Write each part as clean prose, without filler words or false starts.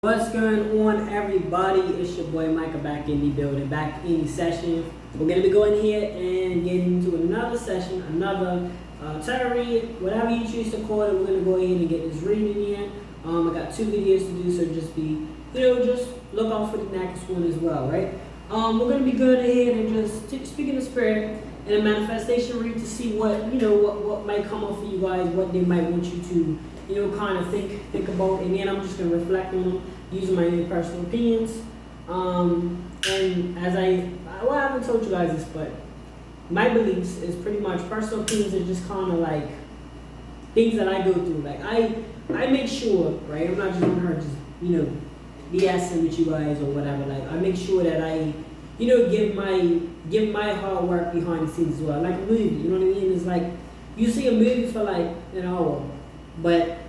What's going on, everybody? It's your boy Micah back in the building, back in the session. We're gonna be going here and getting into another session, another tarot read, whatever you choose to call it. We're gonna go ahead and get this reading in. I got two videos to do, so just be, just look out for the next one as well, right? We're gonna be going ahead and just speaking the spirit and a manifestation read to see what might come up for you guys, what they might want you to kind of think about, and then I'm just gonna reflect on them using my own personal opinions. And as I haven't told you guys this, but my beliefs is pretty much personal opinions are just kind of like things that I go through. Like I make sure, right? I'm not just on her just BSing with you guys or whatever. Like I make sure that I give my hard work behind the scenes as well. Like a movie, you know what I mean? It's like you see a movie for like an hour, but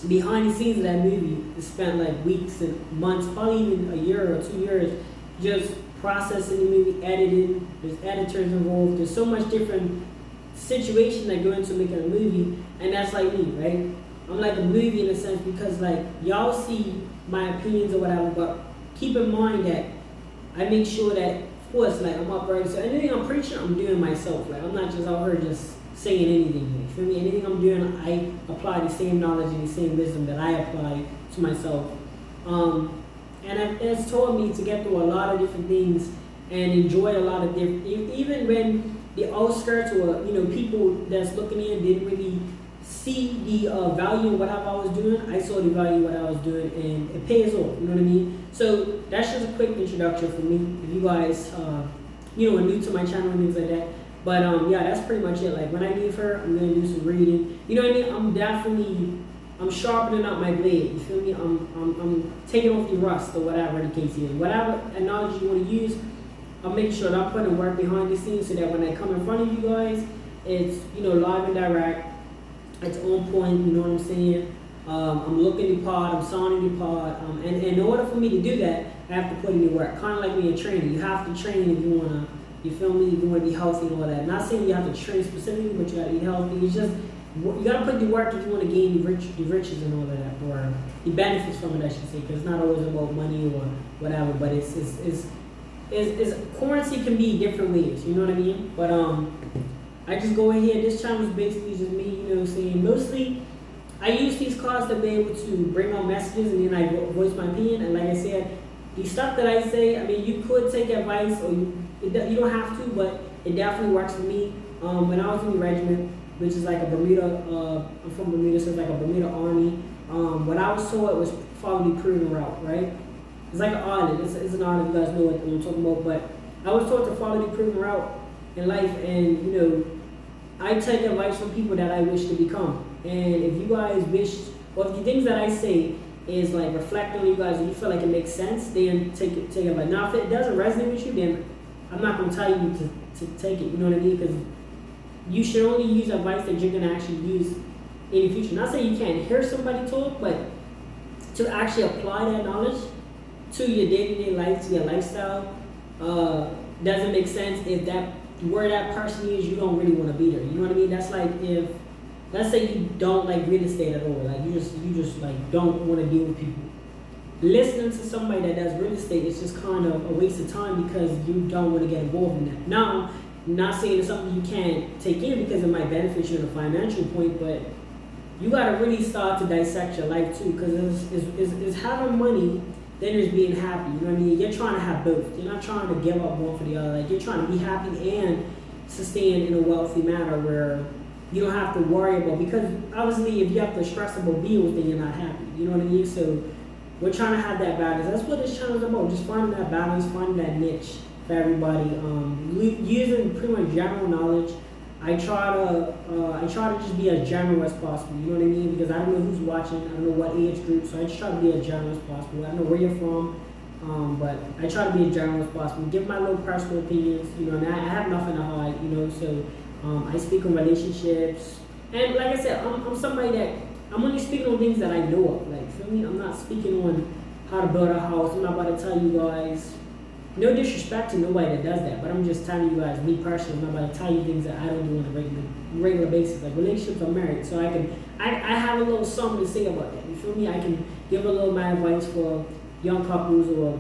behind the scenes of that movie is spent like weeks and months, probably even a year or 2 years, just processing the movie, editing. There's editors involved. There's so much different situations that go into making a movie, and that's like me, right? I'm like a movie in a sense because like y'all see my opinions or whatever, but keep in mind that I make sure that, of course, like I'm upright. So anything I'm preaching, I'm doing myself. Like I'm not just out here just saying anything. You feel me? Anything I'm doing, I apply the same knowledge and the same wisdom that I apply to myself. And it's taught me to get through a lot of different things and enjoy a lot of different. Even when the outskirts or people that's looking in didn't really see the value in whatever I was doing, I saw the value in what I was doing, and it pays off. You know what I mean? So that's just a quick introduction for me. If you guys, are new to my channel and things like that. But yeah, that's pretty much it. Like when I leave her, I'm gonna do some reading. You know what I mean? I'm sharpening up my blade. You feel me? I'm taking off the rust or whatever the case is. Whatever analogy you want to use, I'll make sure that I'm putting work behind the scenes so that when I come in front of you guys, it's live and direct. It's on point. You know what I'm saying? I'm looking the part. I'm sounding the part. And in order for me to do that, I have to put in the work. Kind of like when you're training. You have to train if you wanna. You feel me? If you want to be healthy and all that. Not saying you have to train specifically, but you got to eat healthy. It's just, you got to put the work if you want to gain the riches and all of that, or the benefits from it, I should say, because it's not always about money or whatever, but it's currency can be different ways, you know what I mean? But I just go in here. This channel is basically just me, saying mostly I use these cards to be able to bring out messages, and then I voice my opinion. And like I said, the stuff that I say, I mean, you could take advice or you don't have to, but it definitely works for me. When I was in the regiment, which is like a Bermuda, I'm from Bermuda, so it's like a Bermuda army. What I was taught was follow the proven route, right? It's like an island. It's an island, you guys know what I'm talking about. But I was taught to follow the proven route in life, and I take advice from people that I wish to become. And if you guys wish, or if the things that I say is like reflect on you guys and you feel like it makes sense, then take advice. Now, if it doesn't resonate with you, then I'm not going to tell you to take it, you know what I mean? Because you should only use advice that you're going to actually use in the future. Not saying you can't hear somebody talk, but to actually apply that knowledge to your day-to-day life, to your lifestyle, doesn't make sense if where that person is, you don't really want to be there. You know what I mean? That's like if, let's say you don't like real estate at all, like you just like don't want to deal with people. Listening to somebody that does real estate is just kind of a waste of time because you don't want to get involved in that. Now, I'm not saying it's something you can't take in because it might benefit you in a financial point, but you got to really start to dissect your life too, because it's having money, then there's being happy. You know what I mean? You're trying to have both. You're not trying to give up one for the other. Like you're trying to be happy and sustain in a wealthy manner where you don't have to worry about, because obviously if you have to stress about bills, then you're not happy. You know what I mean? So we're trying to have that balance. That's what this channel is about. Just finding that balance, finding that niche for everybody. Using pretty much general knowledge. I try to just be as general as possible. You know what I mean? Because I don't know who's watching. I don't know what age group. So I just try to be as general as possible. I don't know where you're from, but I try to be as general as possible. Give my little personal opinions. And I have nothing to hide. So I speak on relationships, and like I said, I'm somebody that I'm only speaking on things that I know of. Like, feel me? I'm not speaking on how to build a house. I'm not about to tell you guys. No disrespect to nobody that does that, but I'm just telling you guys, me personally, I'm not about to tell you things that I don't do on a regular basis. Like relationships, I'm married, so I have a little something to say about that. You feel feel me? I can give a little my advice for young couples or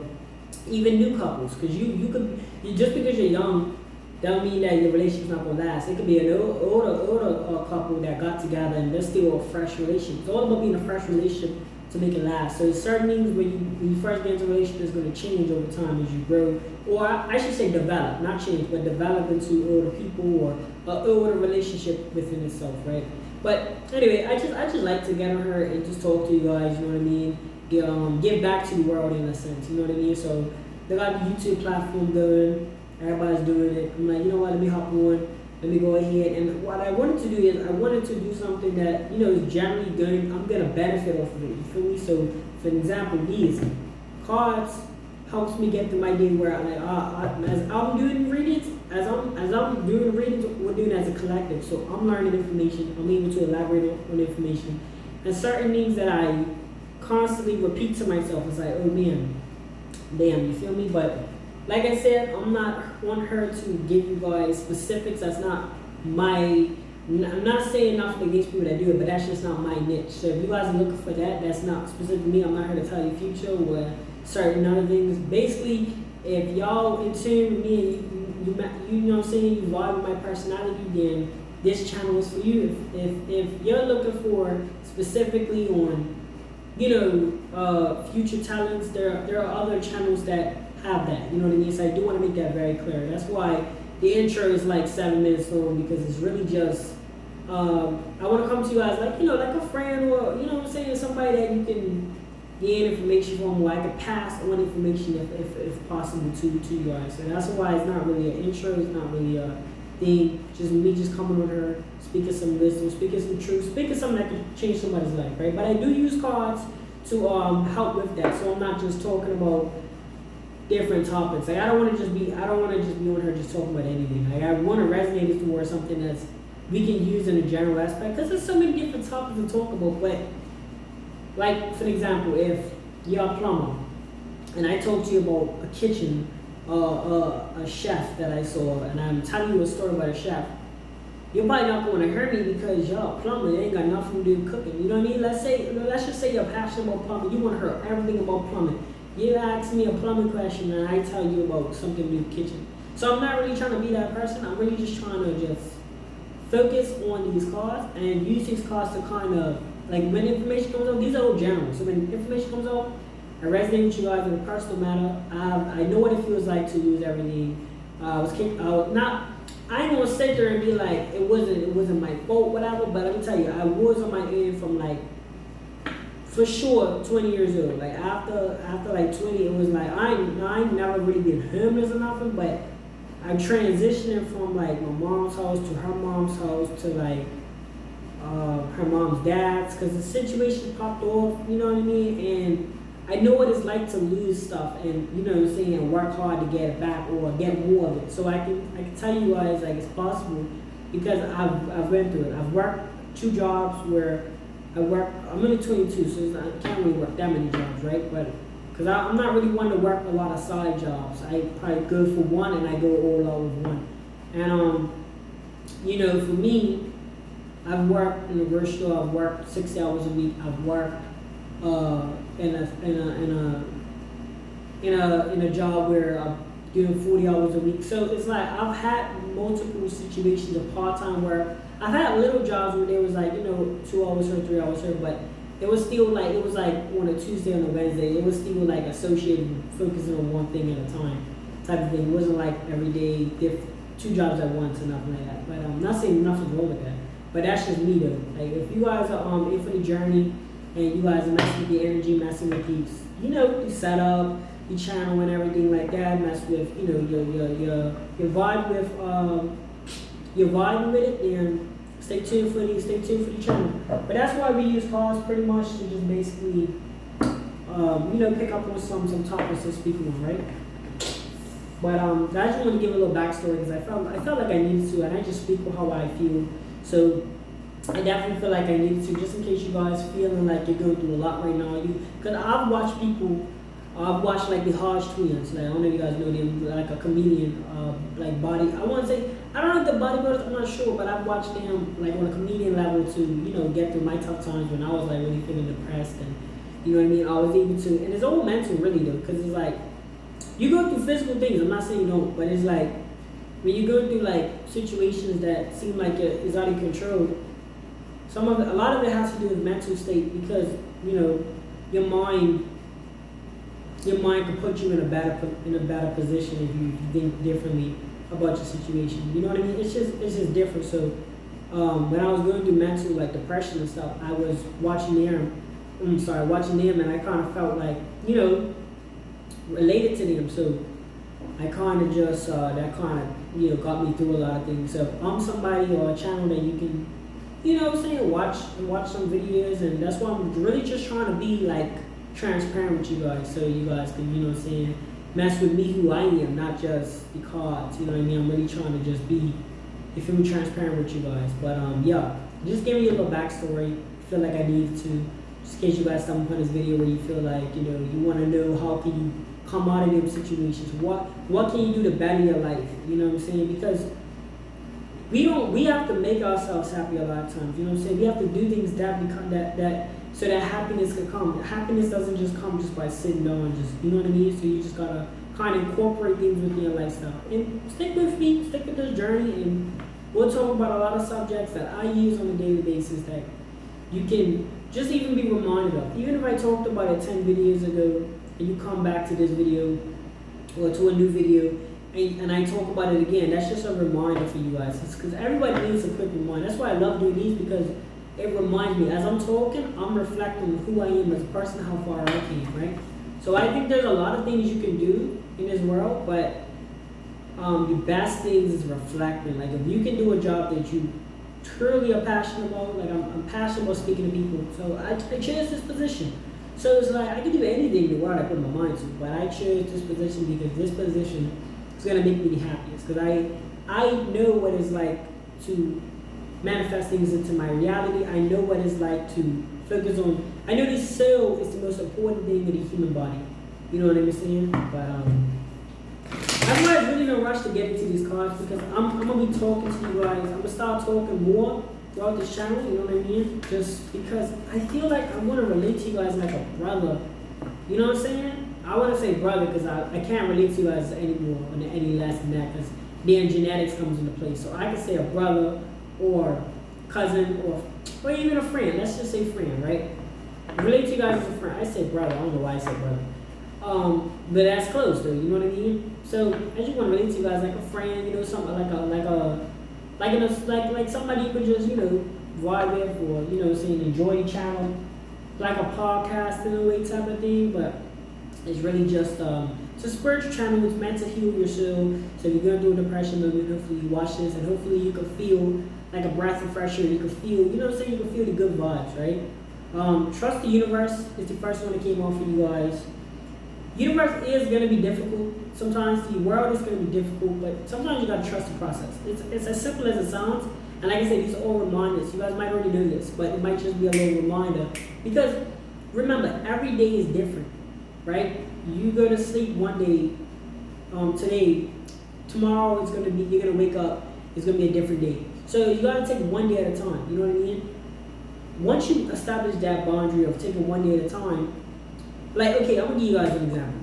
even new couples, because just because you're young, don't mean that your relationship's not gonna last. It could be an older couple that got together and they're still a fresh relationship. It's all about being a fresh relationship to make it last. So there's certain things when you first get into a relationship is going to change over time as you grow, or I should say develop, not change, but develop into older people or an older relationship within itself, right? But anyway, I just like to get on her and just talk to you guys. You know what I mean? Give back to the world in a sense. You know what I mean? So they got the YouTube platform going. Everybody's doing it. I'm like, you know what? Let me hop on. Let me go ahead. And what I wanted to do is I wanted to do something that, you know, is generally good. I'm going to benefit off of it. You feel me? So, for example, these cards helps me get through my day where as I'm doing readings, as I'm doing readings, we're doing it as a collective. So I'm learning information. I'm able to elaborate on information. And certain things that I constantly repeat to myself is like, oh man, damn, you feel me? But like I said, I'm not want her to give you guys specifics. That's not my. I'm not saying nothing against people that do it, but that's just not my niche. So if you guys are looking for that, that's not specific to me. I'm not here to tell you future or certain other things. Basically, if y'all in tune with me and you know what I'm saying, you vibe with my personality, then this channel is for you. If you're looking for specifically on, you know, future talents, there are other channels that have that, you know what I mean? So I do want to make that very clear. That's why the intro is like 7 minutes long, because it's really just I want to come to you guys like, you know, like a friend, or you know what I'm saying, somebody that you can gain information from, or I can pass on information if possible to you guys. And that's why it's not really an intro, it's not really a thing, just me just coming with her, speaking some wisdom, speaking some truth, speaking something that can change somebody's life, right? But I do use cards to help with that, so I'm not just talking about different topics. Like I don't want to just be on her just talking about anything. Like I want to resonate it towards something that's we can use in a general aspect, because there's so many different topics to talk about. But like for example, if you're a plumber and I talk to you about a kitchen, a chef that I saw, and I'm telling you a story about a chef, you're probably not going to hear me because y'all plumber, it ain't got nothing to do with cooking. You know what I mean? Let's just say you're passionate about plumbing. You want to hear everything about plumbing. You ask me a plumbing question and I tell you about something new kitchen. So I'm not really trying to be that person. I'm really just trying to just focus on these cards and use these cards to kind of, like when information comes out, these are all general. So when information comes out, I resonate with you guys in a personal matter. I know what it feels like to lose everything. I ain't gonna sit there and be like, it wasn't my fault, whatever, but let me tell you, I was on my end from like, for sure, 20 years old. Like after like 20, it was like I ain't never really been homeless or nothing, but I transitioned from like my mom's house to her mom's house to like her mom's dad's, because the situation popped off. You know what I mean? And I know what it's like to lose stuff, and you know what I'm saying, and work hard to get it back or get more of it. So I can tell you guys like it's possible, because I've went through it. I've worked 2 jobs where I'm only 22, so I can't really work that many jobs, right? But because I'm not really one to work a lot of side jobs. I probably go for one and I go all out with one. And you know, for me, I've worked in a grocery store. I've worked 60 hours a week. I've worked in a job where I'm doing 40 hours a week. So it's like I've had multiple situations of part-time work. I've had little jobs where there was like, you know, 2 hours here, 3 hours here, but it was still like, it was like on a Tuesday and a Wednesday. It was still like associated with focusing on one thing at a time type of thing. It wasn't like every day, 2 jobs at once or nothing like that. But I'm not saying nothing's wrong with that. But that's just me though. Like if you guys are in for the journey and you guys are messing with the energy, messing with these, you know, the setup, the channel and everything like that, mess with, you know, your vibe with you're vibing with it, then stay tuned for the channel. But that's why we use cards pretty much to just basically, you know, pick up on some topics to speak on, right? But I just want to give a little backstory because I felt like I needed to, and I just speak with how I feel. So I definitely feel like I needed to, just in case you guys feeling like you're going through a lot right now. Because I've watched people I've watched like the Hodge Twins. Like I don't know if you guys know them, like a comedian, like body. I want to say I don't know if the bodybuilders. I'm not sure, but I've watched them like on a comedian level to get through my tough times when I was like really feeling depressed and you know what I mean. I was able to, and it's all mental really though, because it's like you go through physical things. I'm not saying you don't, but it's like when you go through like situations that seem like it's out of control. A lot of it has to do with mental state because your mind can put you in a better position if you think differently about your situation. You know what I mean? It's just different. So when I was going through mental like depression and stuff, I was watching them, and I kind of felt like related to them. So I kind of just that kind of got me through a lot of things. So if I'm somebody or a channel that you can watch some videos, and that's why I'm really just trying to be like transparent with you guys, so you guys can mess with me who I am, not just the cards. You know what I mean? I'm really trying to just be, transparent with you guys. But yeah, just give me a little backstory. I feel like I needed to, just in case you guys stumble upon this video where you feel like you want to know how can you come out of them situations. What can you do to better your life? You know what I'm saying? Because we have to make ourselves happy a lot of times. You know what I'm saying? We have to do things that become that so that happiness can come. Happiness doesn't just come just by sitting down and just, you know what I mean? So you just gotta kind of incorporate things within your lifestyle. And stick with this journey, and we'll talk about a lot of subjects that I use on a daily basis that you can just even be reminded of. Even if I talked about it 10 videos ago, and you come back to this video or to a new video, and I talk about it again, that's just a reminder for you guys. Because everybody needs a quick reminder. That's why I love doing these, because it reminds me, as I'm talking, I'm reflecting who I am as a person, how far I came, right? So I think there's a lot of things you can do in this world, but the best things is reflecting. Like if you can do a job that you truly are passionate about, like I'm passionate about speaking to people, so I chose this position. So it's like I can do anything in the world I put my mind to, but I chose this position because this position is gonna make me the happiest. Because I know what it's like to manifest things into my reality. I know what it's like to focus on. I know the soul is the most important thing in the human body. You know what I'm saying? But that's why there's really no rush to get into these cards, because I'm gonna be talking to you guys. I'm gonna start talking more throughout this channel. You know what I mean? Just because I feel like I want to relate to you guys like a brother. You know what I'm saying? I want to say brother because I can't relate to you guys anymore or any less than that, because then genetics comes into play. So I can say a brother or cousin or even a friend. Let's just say friend, right? Relate to you guys as a friend. I say brother. I don't know why I said brother. But that's close though. You know what I mean? So I just want to relate to you guys like a friend. Something like somebody you could just vibe with, or saying enjoy the channel, like a podcast in a way type of thing. But it's really just it's a spiritual channel. It's meant to heal your soul. So if you're going through a depression moment, hopefully you watch this, and hopefully you can feel like a breath of fresh air. You can feel, you can feel the good vibes, right? Trust the universe is the first one that came on for you guys. Universe is going to be difficult. Sometimes the world is going to be difficult, but sometimes you got to trust the process. It's as simple as it sounds. And like I said, these are all reminders. You guys might already know this, but it might just be a little reminder. Because remember, every day is different, right? You go to sleep one day, today, tomorrow you're going to wake up, it's going to be a different day. So you got to take one day at a time, you know what I mean? Once you establish that boundary of taking one day at a time, like, okay, I'm going to give you guys an example.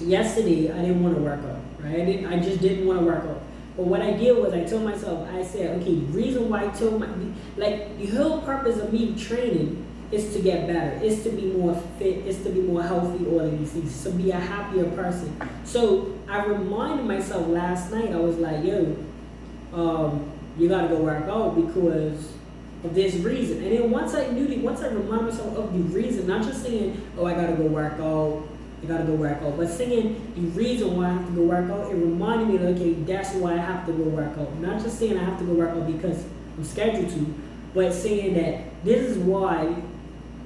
Yesterday, I didn't want to work out, right? I just didn't want to work out. But what I did was I told myself, I said, okay, the reason why the whole purpose of me training is to get better, is to be more fit, is to be more healthy, all of these things, to be a happier person. So I reminded myself last night, I was like, yo, you got to go work out because of this reason. And then once I remind myself of the reason, not just saying, oh, I got to go work out, but saying the reason why I have to go work out, it reminded me, okay, that's why I have to go work out. Not just saying I have to go work out because I'm scheduled to, but saying that this is why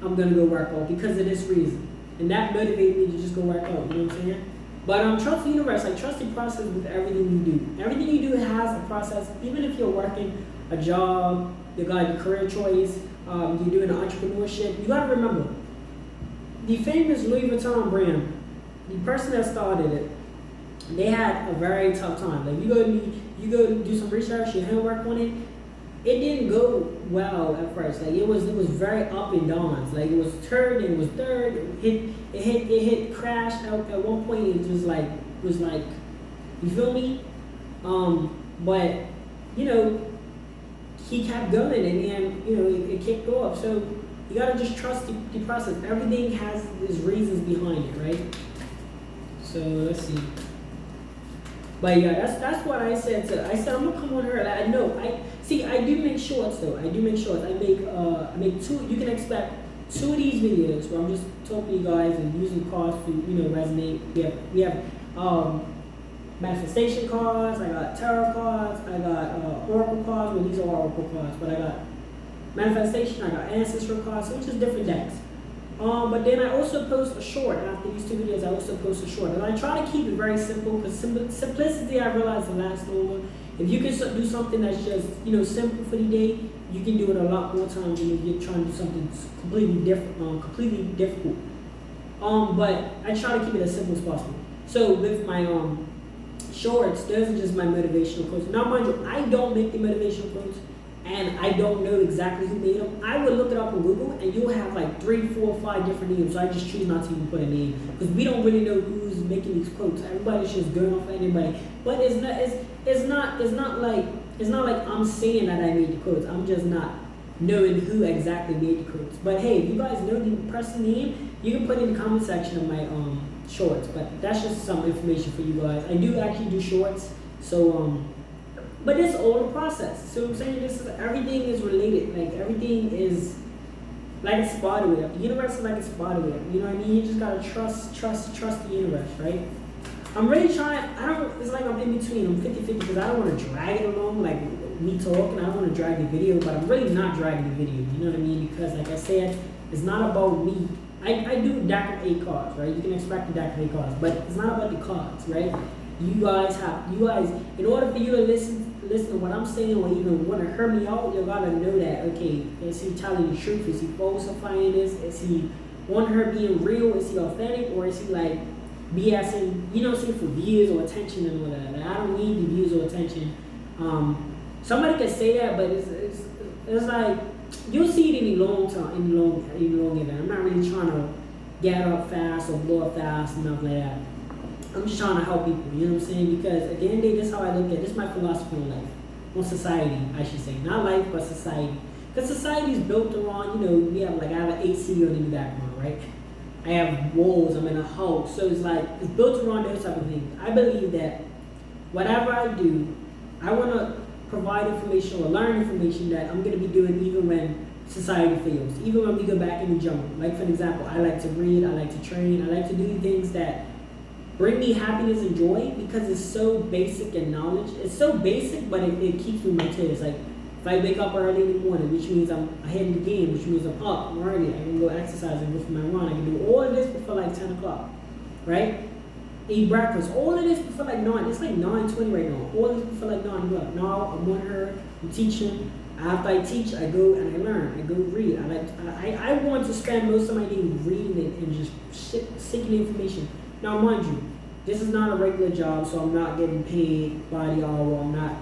I'm going to go work out, because of this reason. And that motivated me to just go work out, you know what I'm saying? But trust the universe, like trust the process with everything you do. Everything you do has a process, even if you're working a job, you got your career choice, you're doing entrepreneurship. You got to remember, the famous Louis Vuitton brand, the person that started it, they had a very tough time. Like you go to do some research, your homework on it. It didn't go well at first. Like it was very up and downs. Like it was third and it was third. It hit crashed out at one point. It was like you feel me? But you know, he kept going and then you know it kicked off. So you gotta just trust the process. Everything has its reasons behind it, right? So let's see. But yeah, that's what I said. I said I'm gonna come on her. Like, I know. I do make shorts though. I do make shorts. I make two. You can expect 2 of these videos where I'm just talking to you guys and using cards to resonate. We have manifestation cards. I got tarot cards. I got oracle cards. Well, these are oracle cards, but I got manifestation. I got ancestral cards, which is different decks. But then I also post a short after these 2 videos. I also post a short, and I try to keep it very simple because simplicity I realize will last longer. If you can do something that's just simple for the day, you can do it a lot more times than if you're trying to do something completely different, completely difficult. But I try to keep it as simple as possible. So with my shorts, those are just my motivational quotes. Now, mind you, I don't make the motivational quotes. And I don't know exactly who made them. I would look it up on Google, and you'll have like 3, 4, 5 different names. So I just choose not to even put a name because we don't really know who's making these quotes. Everybody's just going off anybody. But it's not like I'm saying that I made the quotes. I'm just not knowing who exactly made the quotes. But hey, if you guys know the person's name, you can put it in the comment section of my shorts. But that's just some information for you guys. I do actually do shorts, so but it's all a process. So I'm saying everything is related. Like everything is like a spider web. The universe is like a spider web. You know what I mean? You just gotta trust the universe, right? I'm really trying. It's like I'm in between. I'm 50-50 because I don't want to drag it along like me talking. I don't want to drag the video, but I'm really not dragging the video. You know what I mean? Because like I said, it's not about me. I do a deck of 8 cards, right? You can expect a deck of 8 cards, but it's not about the cards, right? You guys, in order for you to listen to what I'm saying or even want to hear me out, you gotta know that, okay, is he telling the truth? Is he falsifying this? Is he want her being real? Is he authentic? Or is he like BSing, for views or attention and whatever? Like, I don't need the views or attention. Somebody could say that, but it's like, you'll see it in the long term, in the long event. I'm not really trying to get up fast or blow up fast and nothing like that. I'm just trying to help people, you know what I'm saying? Because at the end of the day, this is how I look at it. This is my philosophy on life. On society, I should say. Not life, but society. Because society is built around, I have an AC on in the background, right? I have walls, I'm in a house. So it's built around those type of things. I believe that whatever I do, I want to provide information or learn information that I'm going to be doing even when society fails. Even when we go back in the jungle. Like, for example, I like to read, I like to train, I like to do things that bring me happiness and joy because it's so basic in knowledge. It's so basic, but it keeps me motivated. Like if I wake up early in the morning, which means I'm ahead in the game, which means I'm up, I'm early, I can go exercise and go for my run. I can do all of this before like 10 o'clock, right? Eat breakfast. All of this before like 9. It's like 9:20 right now. All of this before like 9 o'clock. Now I'm on her. I'm teaching. After I teach, I go and I learn. I go read. I want to spend most of my day reading and just seeking information. Now, mind you, this is not a regular job, so I'm not getting paid by the hour. I'm not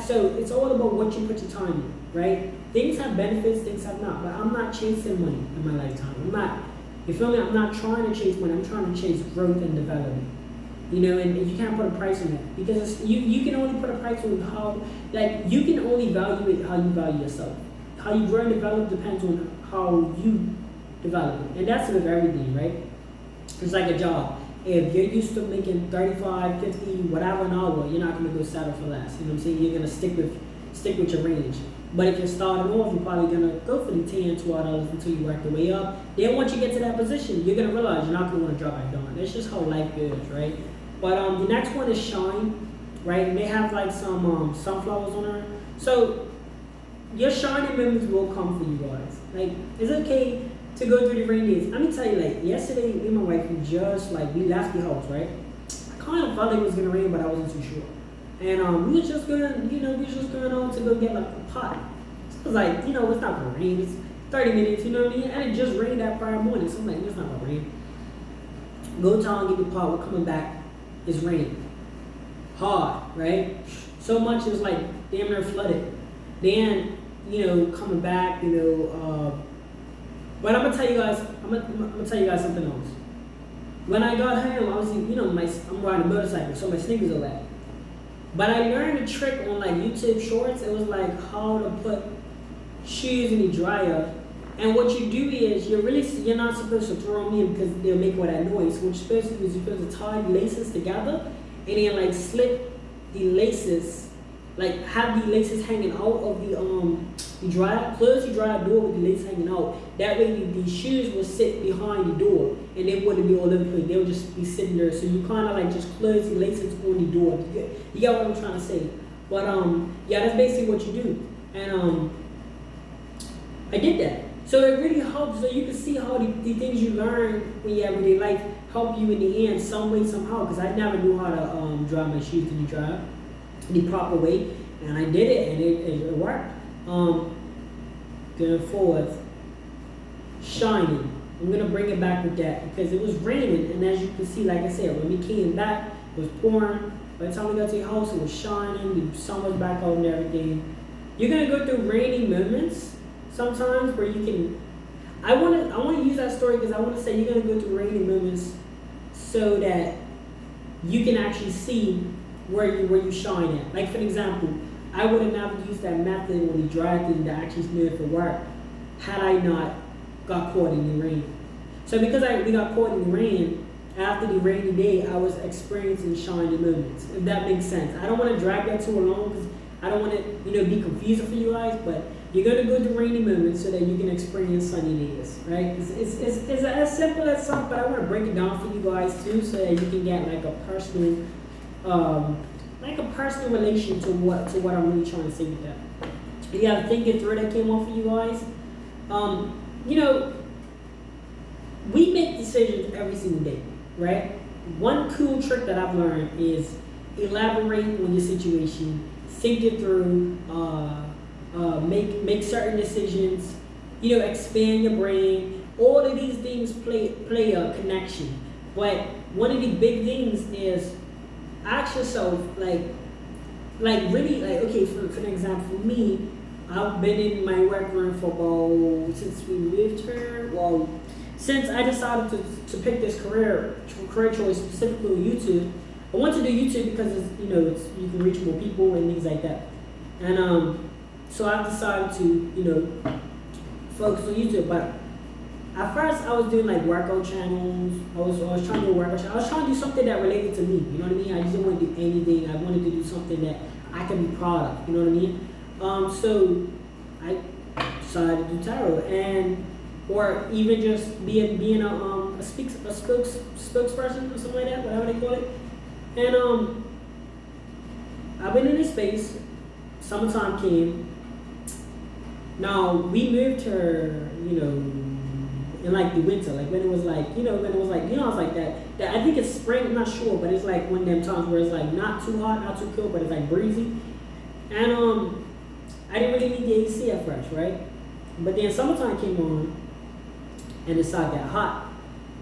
So it's all about what you put your time in, right? Things have benefits, things have not. But I'm not chasing money in my lifetime. I'm not. You feel me? I'm not trying to chase money. I'm trying to chase growth and development. And you can't put a price on that because you can only put a price on how you can only value it how you value yourself. How you grow and develop depends on how you develop it, and that's with everything, right? It's like a job. If you're used to making 35, 50, whatever an hour, you're not going to go settle for less. You know what I'm saying? You're going to stick with your range. But if you're starting off, you're probably going to go for the $10, $12 until you work your way up. Then once you get to that position, you're going to realize you're not going to want to drop back down. That's just how life goes, right? But the next one is Shine, right? And they have like some sunflowers on her. So your shining moments will come for you guys. Like, it's okay to go through the rain days. Let me tell you, like, yesterday, me and my wife, we left the house, right? I kind of thought it was going to rain, but I wasn't too sure. And we was just going on to go get, like, a pot. So I was like, it's not going to rain. It's 30 minutes, you know what I mean? And it just rained that prior morning. So I'm like, it's not going to rain. Go town, get the pot, we're coming back, it's raining. Hard, right? So much is like damn near flooded. Then, coming back, but I'm gonna tell you guys, something else. When I got home, I was, I'm riding a motorcycle, so my sneakers are wet. But I learned a trick on like YouTube Shorts. It was like how to put shoes in the dryer. And what you do is you're not supposed to throw them in because they'll make all that noise. What you're supposed to do is you're supposed to tie the laces together and then like slip the laces, like have the laces hanging out of the dryer. Close the dryer door with the laces hanging out. That way the shoes will sit behind the door and they wouldn't be all over the place. They'll just be sitting there. So you kind of like just close the laces on the door. You get what I'm trying to say? But yeah, that's basically what you do. And I did that. So it really helps. So you can see how the things you learn in your everyday life help you in the end, some way, somehow. Because I never knew how to dry my shoes to the dryer the proper way, and I did it, and it worked. Going forward, shining. I'm gonna bring it back with that because it was raining, and as you can see, like I said, when we came back, it was pouring. By the time we got to the house, it was shining. The sun was back out and everything. You're gonna go through rainy moments sometimes where you can. I want to use that story because I want to say you're gonna go through rainy moments so that you can actually see where you shine at. Like for example, I would have never used that method when the dry thing that actually smeared for work had I not got caught in the rain. So because we got caught in the rain, after the rainy day, I was experiencing shiny moments, if that makes sense. I don't want to drag that too long because I don't want to be confusing for you guys, but you're going to go through rainy moments so that you can experience sunny days, right? It's as simple as something, but I want to break it down for you guys too so that you can get like a personal relation to what I'm really trying to say with that. You gotta think it through. That came off for you guys. We make decisions every single day, right? One cool trick that I've learned is elaborate on your situation, think it through, make certain decisions, expand your brain. All of these things play a connection. But one of the big things is ask yourself, okay, for an example, for me, I've been in my work room for about, since we lived here, since I decided to pick this career choice specifically on YouTube. I want to do YouTube because you can reach more people and things like that. And so I decided to, focus on YouTube. But at first I was doing like workout channels. I was trying to do a workout channel. I was trying to do something that related to me. You know what I mean? I just didn't want to do anything. I wanted to do something that I can be proud of. You know what I mean? So I decided to do tarot, or even just being a spokesperson or something like that, whatever they call it. And I've been in this space. Summertime came. Now we moved here, in like the winter, like when it was like, it's like that I think it's spring, I'm not sure, but it's like one of them times where it's like not too hot, not too cold, but it's like breezy. And I didn't really need the AC at first, right? But then summertime came on and it started getting hot.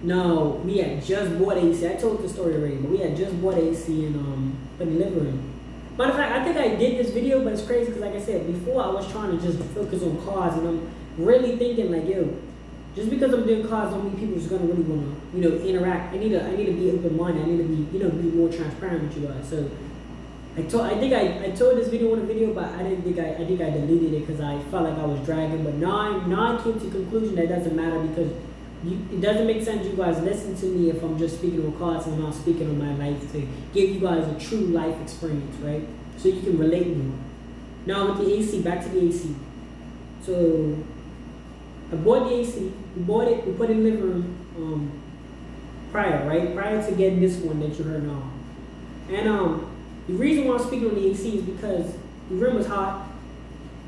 No, we had just bought AC. I told the story already, but we had just bought AC in the living room. Matter of fact, I think I did this video, but it's crazy because like I said, before I was trying to just focus on cars, and I'm really thinking like, just because I'm doing cars don't mean people just gonna really wanna, interact. I need to be open-minded. I need to be, be more transparent with you guys. So I think I told this video on a video, but I think I deleted it because I felt like I was dragging. But now I came to the conclusion that it doesn't matter because it doesn't make sense you guys listen to me if I'm just speaking on cards and I'm not speaking on my life to give you guys a true life experience, right? So you can relate more. Now with the AC, back to the AC. So I bought the AC, we bought it, we put it in the living room prior to getting this one that you heard now. And the reason why I'm speaking on the AC is because the room was hot.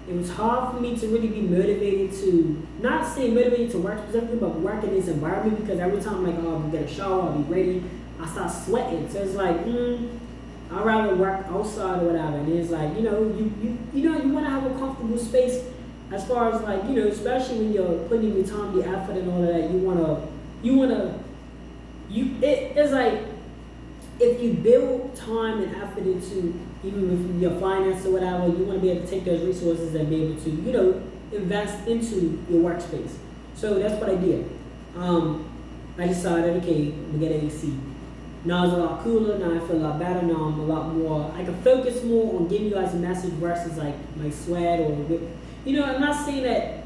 It was hard for me to really be motivated to, not saying motivated to work specifically, but work in this environment because every time I'm like, I'll get a shower, I'll be ready, I start sweating. So it's like, I'd rather work outside or whatever. And it's like, you want to have a comfortable space as far as like, especially when you're putting in your time, the effort and all of that, you want to it's like if you build time and effort into even with your finance or whatever, you want to be able to take those resources and be able to, invest into your workspace. So that's what I did. I decided, okay, I'm gonna get an AC. Now it's a lot cooler. Now I feel a lot better. Now I'm a lot more. I can focus more on giving you guys a message versus like my sweat or, I'm not saying that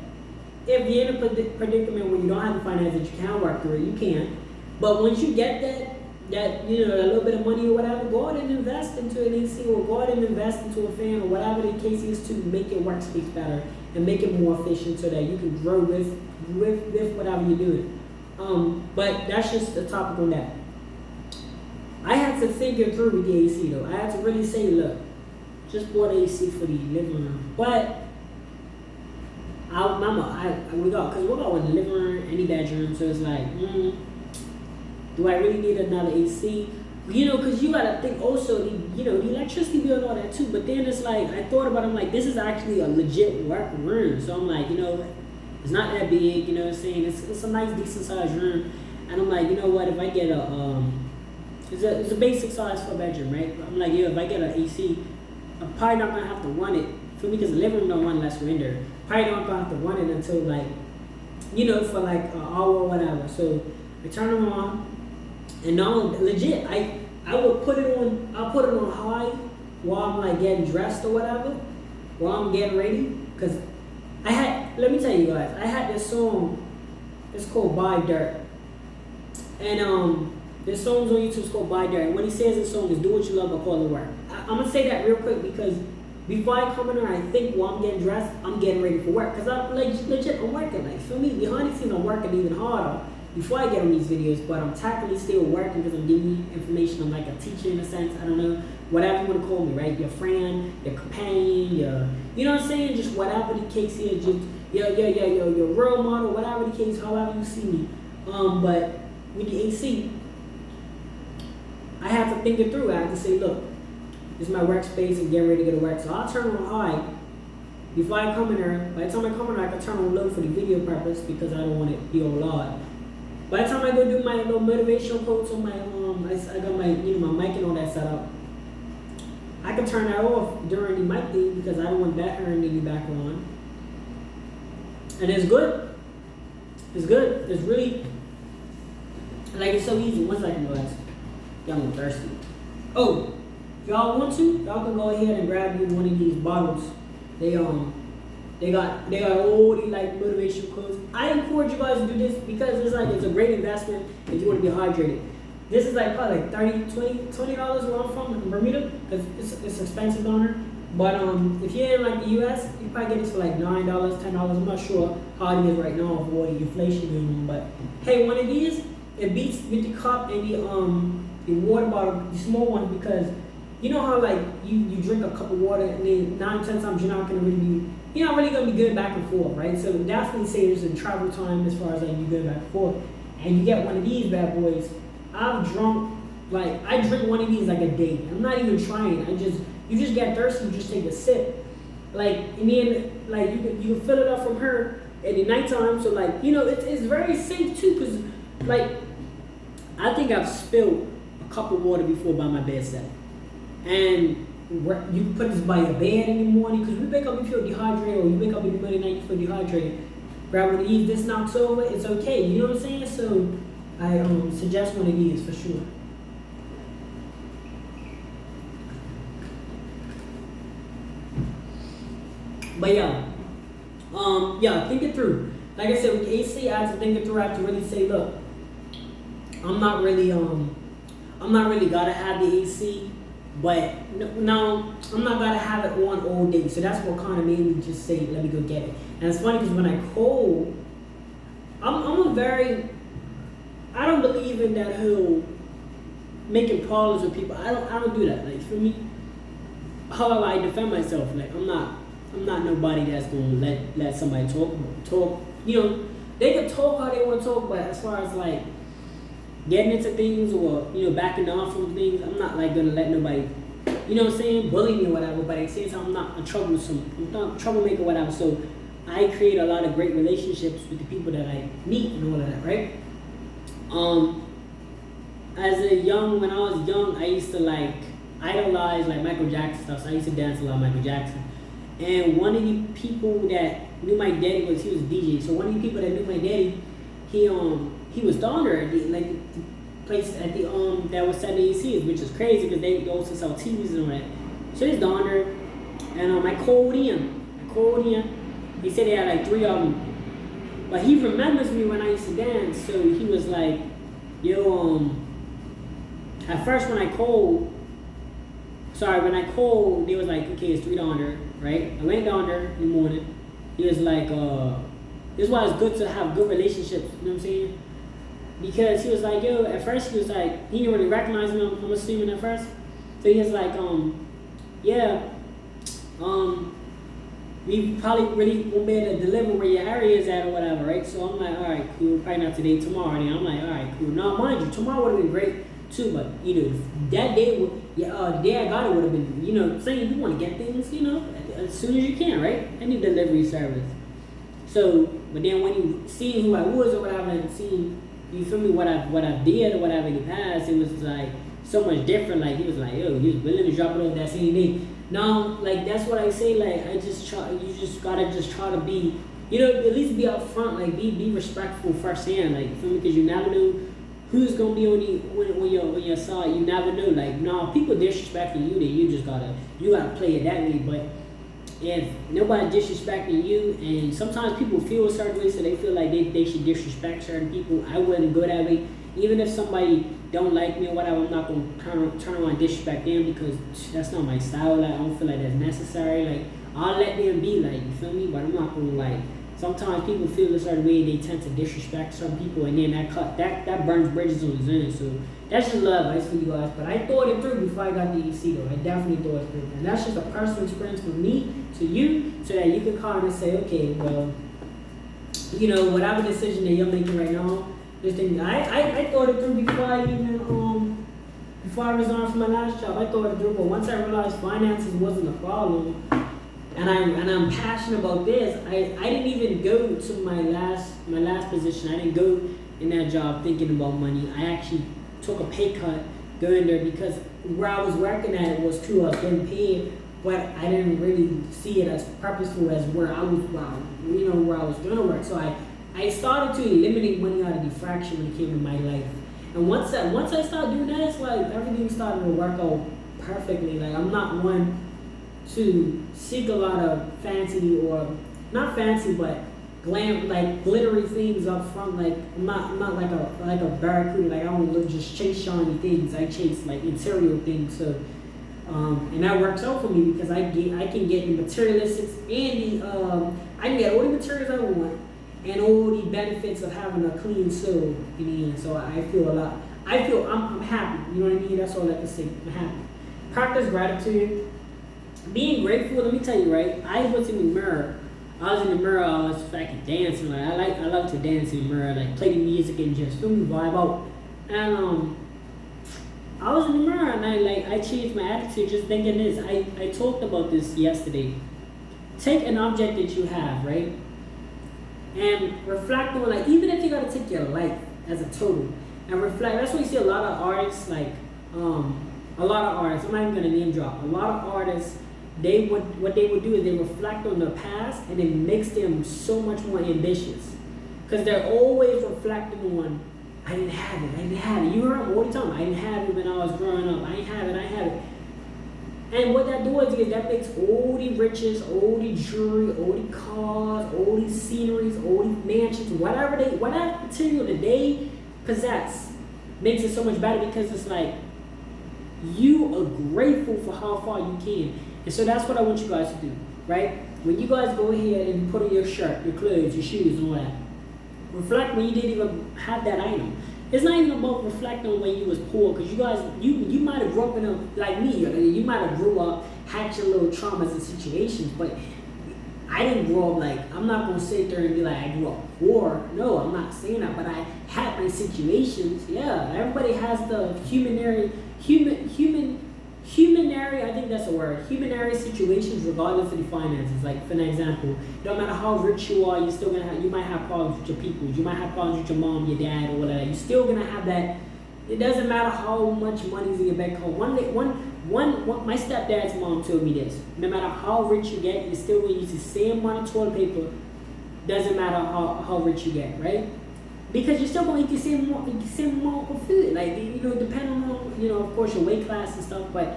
if you're in a predicament where you don't have the finances, you can work through it. You can, but once you get that a little bit of money or whatever, go out and invest into an AC or go out and invest into a fan or whatever the case is to make your workspace better and make it more efficient so that you can grow with whatever you're doing. But that's just the topic on that. I had to think it through with the AC though. I had to really say, look, just bought an AC for the living room, but we got in the living room, any bedroom, so it's like, do I really need another AC? Because you gotta think also, the electricity bill and all that too. But then it's like, I thought about it, I'm like, this is actually a legit work room. So I'm like, it's not that big, you know what I'm saying? It's a nice, decent sized room. And I'm like, you know what, if I get it's a basic size for a bedroom, right? I'm like, if I get an AC, I'm probably not gonna have to run it, for me, because the living room don't run unless we're in there. Probably not gonna have to run it until like, for like an hour or whatever. So I turn it on, and now legit, I'll put it on high while I'm like getting dressed or whatever, while I'm getting ready. Cause let me tell you guys, I had this song, it's called Buy Dirt. And this song's on YouTube, it's called Buy Dirt. And what he says in the song is do what you love but call it work. I'm gonna say that real quick because before I come in there, I think while I'm getting dressed, I'm getting ready for work. Cause I'm like legit, I'm working. Like for me, behind the scenes, I'm working even harder before I get on these videos, but I'm technically still working because I'm giving you information. I'm like a teacher in a sense. I don't know, whatever you want to call me, right? Your friend, your companion, you know what I'm saying? Just whatever the case is, just your role model, whatever the case, however you see me. But with the AC, I have to think it through. I have to say, look, this is my workspace and getting ready to go to work. So I'll turn on high before I come in there. By the time I come in there, I can turn on low for the video purpose because I don't want it to be all loud. By the time I go do my little motivational quotes on my I got my my mic and all that set up. I can turn that off during the mic thing because I don't want that hearing in the background. And it's good. It's good. It's really like it's so easy. 1 second, guys. I'm thirsty. Oh, if y'all want to, y'all can go ahead and grab you one of these bottles. They got all these like motivational quotes. I encourage you guys to do this because it's a great investment if you want to be hydrated. This is like probably like $20 where I'm from in Bermuda because it's expensive down there. But if you're in like the US, you probably get this for like $9, $10. I'm not sure how it is right now with all the inflation going on. But hey, one of these it beats with the cup and the water bottle, the small one, because you know how like you drink a cup of water and then 9, 10 times you're not really gonna be good back and forth, right? So definitely saves in travel time as far as like you go back and forth. And you get one of these bad boys. I drink one of these like a day. I'm not even trying. You just get thirsty, you just take a sip. Like and then like you can fill it up from her at the nighttime. So like it's very safe too, because like I think I've spilled a cup of water before by my bedside. And you can put this by your bed in the morning because we wake up and feel dehydrated, or you wake up in the middle of the night and feel dehydrated. Grab one of these, this knocks over, it's okay. You know what I'm saying? So I suggest one of these for sure. But think it through. Like I said, with the AC, I have to think it through. I have to really say, look, I'm not really gotta have the AC, but no, I'm not gonna have it on all day. So that's what kind of made me just say, let me go get it. And it's funny because when I cold, I don't believe in that whole making problems with people. I don't do that. Like for me, however I defend myself, like I'm not nobody that's gonna let somebody talk. They can talk how they want to talk, but as far as like getting into things or backing off from things, I'm not like gonna let nobody, bully me or whatever. But at the same time, I'm not a troublemaker or whatever. So I create a lot of great relationships with the people that I meet and all of that, right? when I was young, I used to like idolize like Michael Jackson stuff. So I used to dance a lot Michael Jackson. And one of the people that knew my daddy he was a DJ. So one of the people that knew my daddy, he was down there at the place at the that was selling ACs, which is crazy because they also sell TVs and all that. So he's down there, and I called him. He said he had like 3 of them. But he remembers me when I used to dance, so he was like, yo, at first when I called, they was like, okay, it's 3 down there, right? I went down there in the morning. He was like, this is why it's good to have good relationships, you know what I'm saying? Because he was like, yo, at first he was like, he didn't really recognize me, I'm assuming at first. So he was like, we probably really won't be able to deliver where your area is at or whatever, right? So I'm like, all right, cool, probably not today, tomorrow. And I'm like, all right, cool. Now, mind you, tomorrow would have been great too, but, that day, the day I got it would have been, saying you want to get things, as soon as you can, right? Any delivery service. So, but then when you see who I was or whatever and seeing, you feel me, what I did or whatever in the past, it was like so much different. Like, he was like, yo, he was willing to drop it off that same day. Now, like, that's what I say, like, you just gotta just try to be, at least be up front, like, be respectful firsthand, like, you feel me, because you never know who's gonna be on your side. You never know, like, if people disrespecting you, then you gotta play it that way. But if nobody disrespecting you, and sometimes people feel a certain way, so they feel like they should disrespect certain people, I wouldn't go that way. Even if somebody don't like me or whatever, I'm not gonna turn around and disrespect them, because that's not my style. Like, I don't feel like that's necessary. Like, I'll let them be, like, you feel me? But I'm not gonna, like, sometimes people feel a certain way and they tend to disrespect some people, and then that burns bridges on the end. So that's just love advice for you guys. But I thought it through before I got the EC though. I definitely thought it through. And that's just a personal experience from me to you, so that you can kind of say, okay, well, whatever decision that you're making right now, this thing, I thought it through before I resigned from my last job. I thought it through, but once I realized finances wasn't a problem, and I'm passionate about this, I didn't even go to my last position. I didn't go in that job thinking about money. I actually took a pay cut going there, because where I was working at, it was true, I was getting paid, but I didn't really see it as purposeful as where I was gonna work. So I started to eliminate money out of the fraction when it came to my life. And once I started doing that, it's like everything started to work out perfectly. Like, I'm not one to seek a lot of fancy, or not fancy, but glittery things up front. Like, I'm not like a barracuda. Like, I don't just chase shiny things. I chase like material things. So and that works out for me, because I can get the materialistics and I can get all the materials I want, and all the benefits of having a clean soul in the end. So I'm happy. You know what I mean? That's all I can say. I'm happy. Practice gratitude. Being grateful, let me tell you, right? I was in the mirror, I was fucking dancing. Like, I love to dance in the mirror, like play the music and just feel me vibe out. And I was in the mirror, and I changed my attitude just thinking this. I talked about this yesterday. Take an object that you have, right? And reflect on, like, even if you gotta take your life as a total and reflect. That's why you see a lot of artists, like I'm not even gonna name drop. A lot of artists, what they would do is they reflect on the past, and it makes them so much more ambitious, because they're always reflecting on, I didn't have it. You heard them all the time. I didn't have it when I was growing up. I didn't have it. And what that does is that makes all the riches, all the jewelry, all the cars, all these sceneries, all these mansions, whatever material that they possess, makes it so much better, because it's like you are grateful for how far you came. And so that's what I want you guys to do, right? When you guys go ahead and put on your shirt, your clothes, your shoes, and all that, reflect when you didn't even have that item. It's not even about reflecting on when you was poor, because you guys, you might have grew up in a, like me, you might have grew up, had your little traumas and situations, but I didn't grow up like, I'm not going to sit there and be like, I grew up poor. No, I'm not saying that, but I had my situations. Yeah, everybody has the humanary, I think that's a word, humanary situations regardless of the finances. Like, for an example, no matter how rich you are, you might have problems with your people. You might have problems with your mom, your dad, or whatever. You're still going to have that it doesn't matter how much money's in your bank account. My stepdad's mom told me this. No matter how rich you get, you're still going to use the same amount of toilet paper. Doesn't matter how rich you get, right? Because you're still going to eat the same amount of food. Like, depending on, of course, your weight class and stuff, but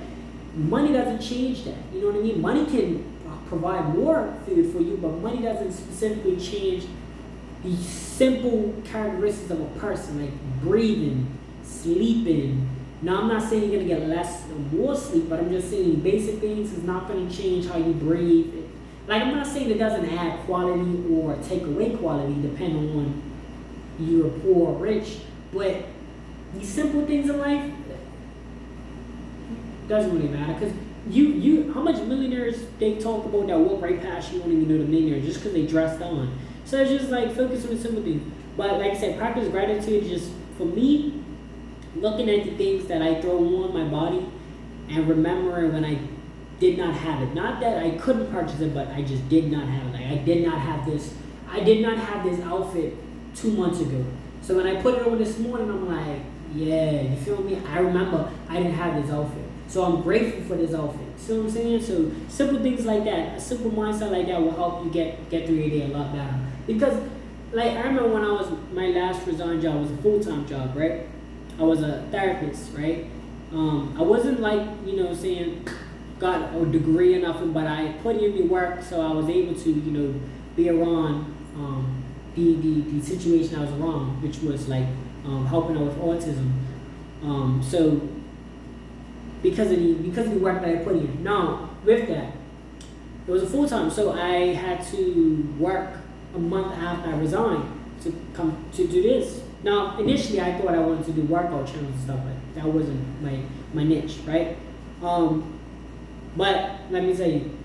money doesn't change that. You know what I mean? Money can provide more food for you, but money doesn't specifically change the simple characteristics of a person, like breathing, sleeping. Now, I'm not saying you're going to get less or more sleep, but I'm just saying basic things is not going to change how you breathe. Like, I'm not saying it doesn't add quality or take away quality depending on you're poor or rich, but these simple things in life doesn't really matter, because how much millionaires they talk about that walk right past you, won't even know the millionaire just because they dressed on. So it's just like focus on the simple things. But like I said, practice gratitude just for me, looking at the things that I throw on my body and remembering when I did not have it. Not that I couldn't purchase it, but I just did not have it. Like, I did not have this outfit 2 months ago. So when I put it on this morning, I'm like, yeah, you feel me? I remember I didn't have this outfit. So I'm grateful for this outfit. See what I'm saying? So simple things like that, a simple mindset like that will help you get through your day a lot better. Because like I remember when my last resigned job was a full-time job, right? I was a therapist, right? I wasn't like, got a degree or nothing, but I put in the work, so I was able to, be around the situation I was around, which was like helping out with autism. So because of the work that I put in. Now, with that, it was a full-time, so I had to work a month after I resigned to come to do this. Now, initially, I thought I wanted to do workout channels and stuff, but that wasn't my niche, right? But let me tell you,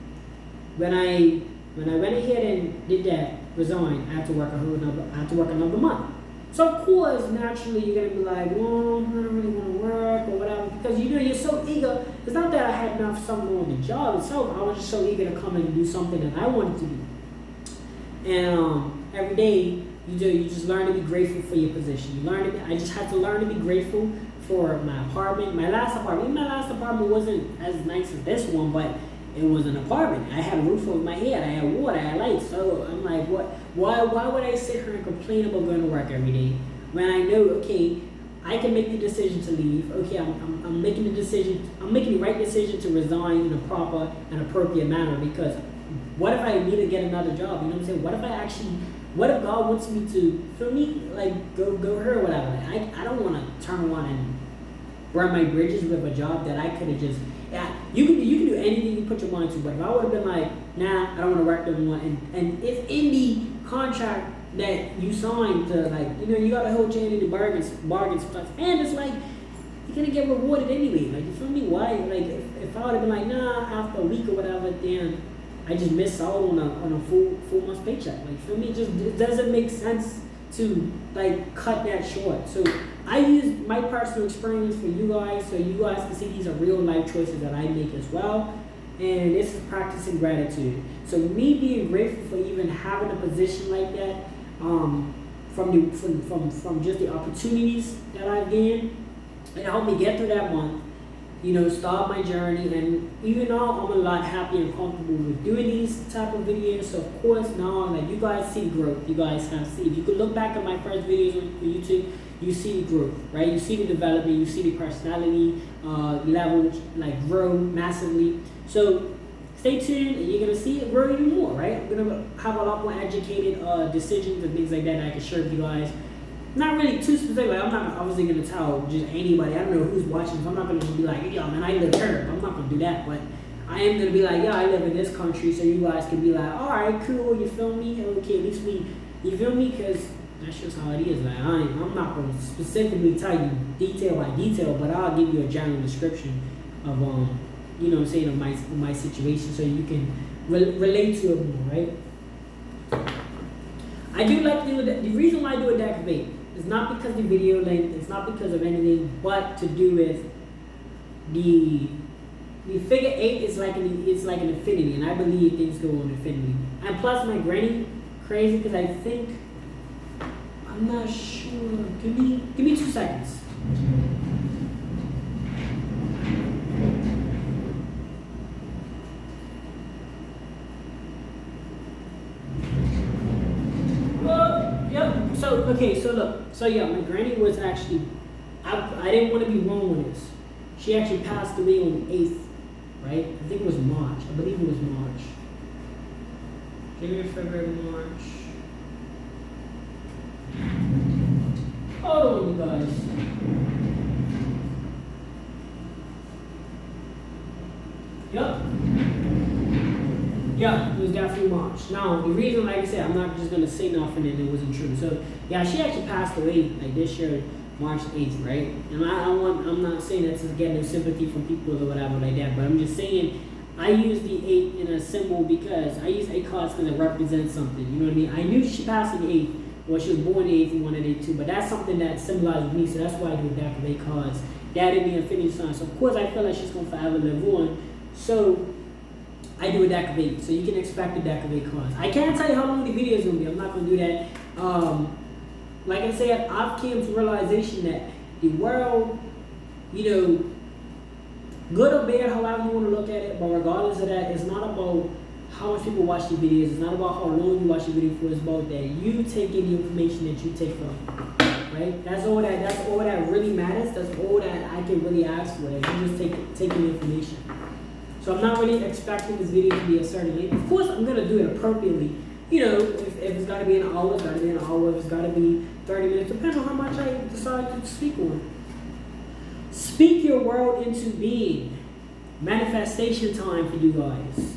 when I went ahead and did that, resigned, I had to work another month. So of course, naturally, you're gonna be like, well, I don't really want to work or whatever, because you're so eager. It's not that I had enough something on the job itself. I was just so eager to come and do something that I wanted to do. And every day, you just learn to be grateful for your position. I just had to learn to be grateful for my apartment. My last apartment wasn't as nice as this one, but it was an apartment. I had a roof over my head. I had water. I had lights. So I'm like, what? Why would I sit here and complain about going to work every day when I know, okay, I can make the decision to leave. Okay, I'm making the decision. I'm making the right decision to resign in a proper and appropriate manner. Because what if I need to get another job? You know what I'm saying? What if God wants me to, feel me, like go here or whatever? I don't want to turn around and burn my bridges with a job that I could have just. Yeah, you can do anything you put your mind to, but if I would have been like, nah, I don't want to work no more, and if in the contract that you signed to, like, you got a whole chain of the bargains stuff, and it's like, you're gonna get rewarded anyway, like, you feel me? Why? Like, if I would have been like, nah, after a week or whatever, then I just missed out on a full month's paycheck, like, you feel me? It doesn't make sense to, like, cut that short. So I use my personal experience for you guys, so you guys can see these are real life choices that I make as well. And this is practicing gratitude. So me being grateful for even having a position like that, from just the opportunities that I've gained, it helped me get through that month, start my journey. And even though I'm a lot happier and comfortable with doing these type of videos, so of course now, like, you guys see growth. You guys have seen. If you could look back at my first videos on YouTube, you see the growth, right? You see the development, you see the personality level, like, grow massively. So stay tuned, and you're gonna see it grow even more, right? I'm gonna have a lot more educated decisions and things like that I can share with you guys. Not really too specific. Like, I'm not obviously gonna tell just anybody. I don't know who's watching, so I'm not gonna be like, yo, man, I live here. I'm not gonna do that, but I am gonna be like, yeah, I live in this country, so you guys can be like, all right, cool, you feel me? Okay, at least you feel me? Because that's just how it is. Like, I'm not going to specifically tell you detail by detail, but I'll give you a general description of of my situation, so you can relate to it more, right? I do like to do it. The reason why I do it that way is not because the video length. It's not because of anything, but to do with the figure 8 is like an infinity, and I believe things go on infinity. And plus, my granny crazy because I think. I'm not sure. Give me 2 seconds. Yep. So okay. So look. So yeah, my granny was actually. I didn't want to be wrong with this. She actually passed away on the 8th, right? I think it was March. I believe it was March. January, February, March. Hold on, you guys. Yep. Yeah, it was definitely March. Now, the reason, like I said, I'm not just gonna say nothing and it wasn't true. So, yeah, she actually passed away like this year, March 8th, right? And I'm not saying that to get no sympathy from people or whatever like that, but I'm just saying I use the 8 in a symbol because I use 8 cards because it represents something. You know what I mean? I knew she passed on the 8th. Well, she was born the 8th and wanted it too, but that's something that symbolizes me, so that's why I do a deck of 8 cards. That in the infinity sign. So of course I feel like she's gonna forever live on. So I do a deck of 8. So you can expect a deck of 8 cards. I can't tell you how long the video is gonna be. I'm not gonna do that. Like I said, I've came to realization that the world, you know, good or bad, however you want to look at it, but regardless of that, it's not about how much people watch the videos. It's not about how long you watch the video for. It's about that you take in the information that you take from, right? That's all that really matters. That's all that I can really ask for. That you just take in the information. So I'm not really expecting this video to be a certain length. Of course, I'm gonna do it appropriately. You know, if it's got to be an hour, it's got to be an hour. If it's got to be 30 minutes, depends on how much I decide to speak on. Speak your world into being. Manifestation time for you guys.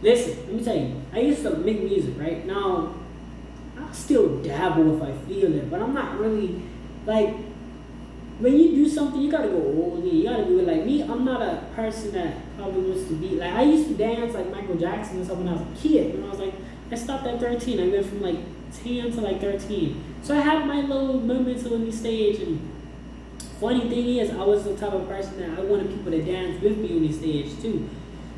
Listen, let me tell you. I used to make music, right? Now, I still dabble if I feel it, but I'm not really, like, when you do something, you got to go all in. You got to do it like me. I'm not a person that probably wants to be, like, I used to dance like Michael Jackson and stuff when I was a kid. When I was like, I stopped at 13. I went from like 10 to like 13. So I had my little moments on the stage. And funny thing is, I was the type of person that I wanted people to dance with me on the stage too.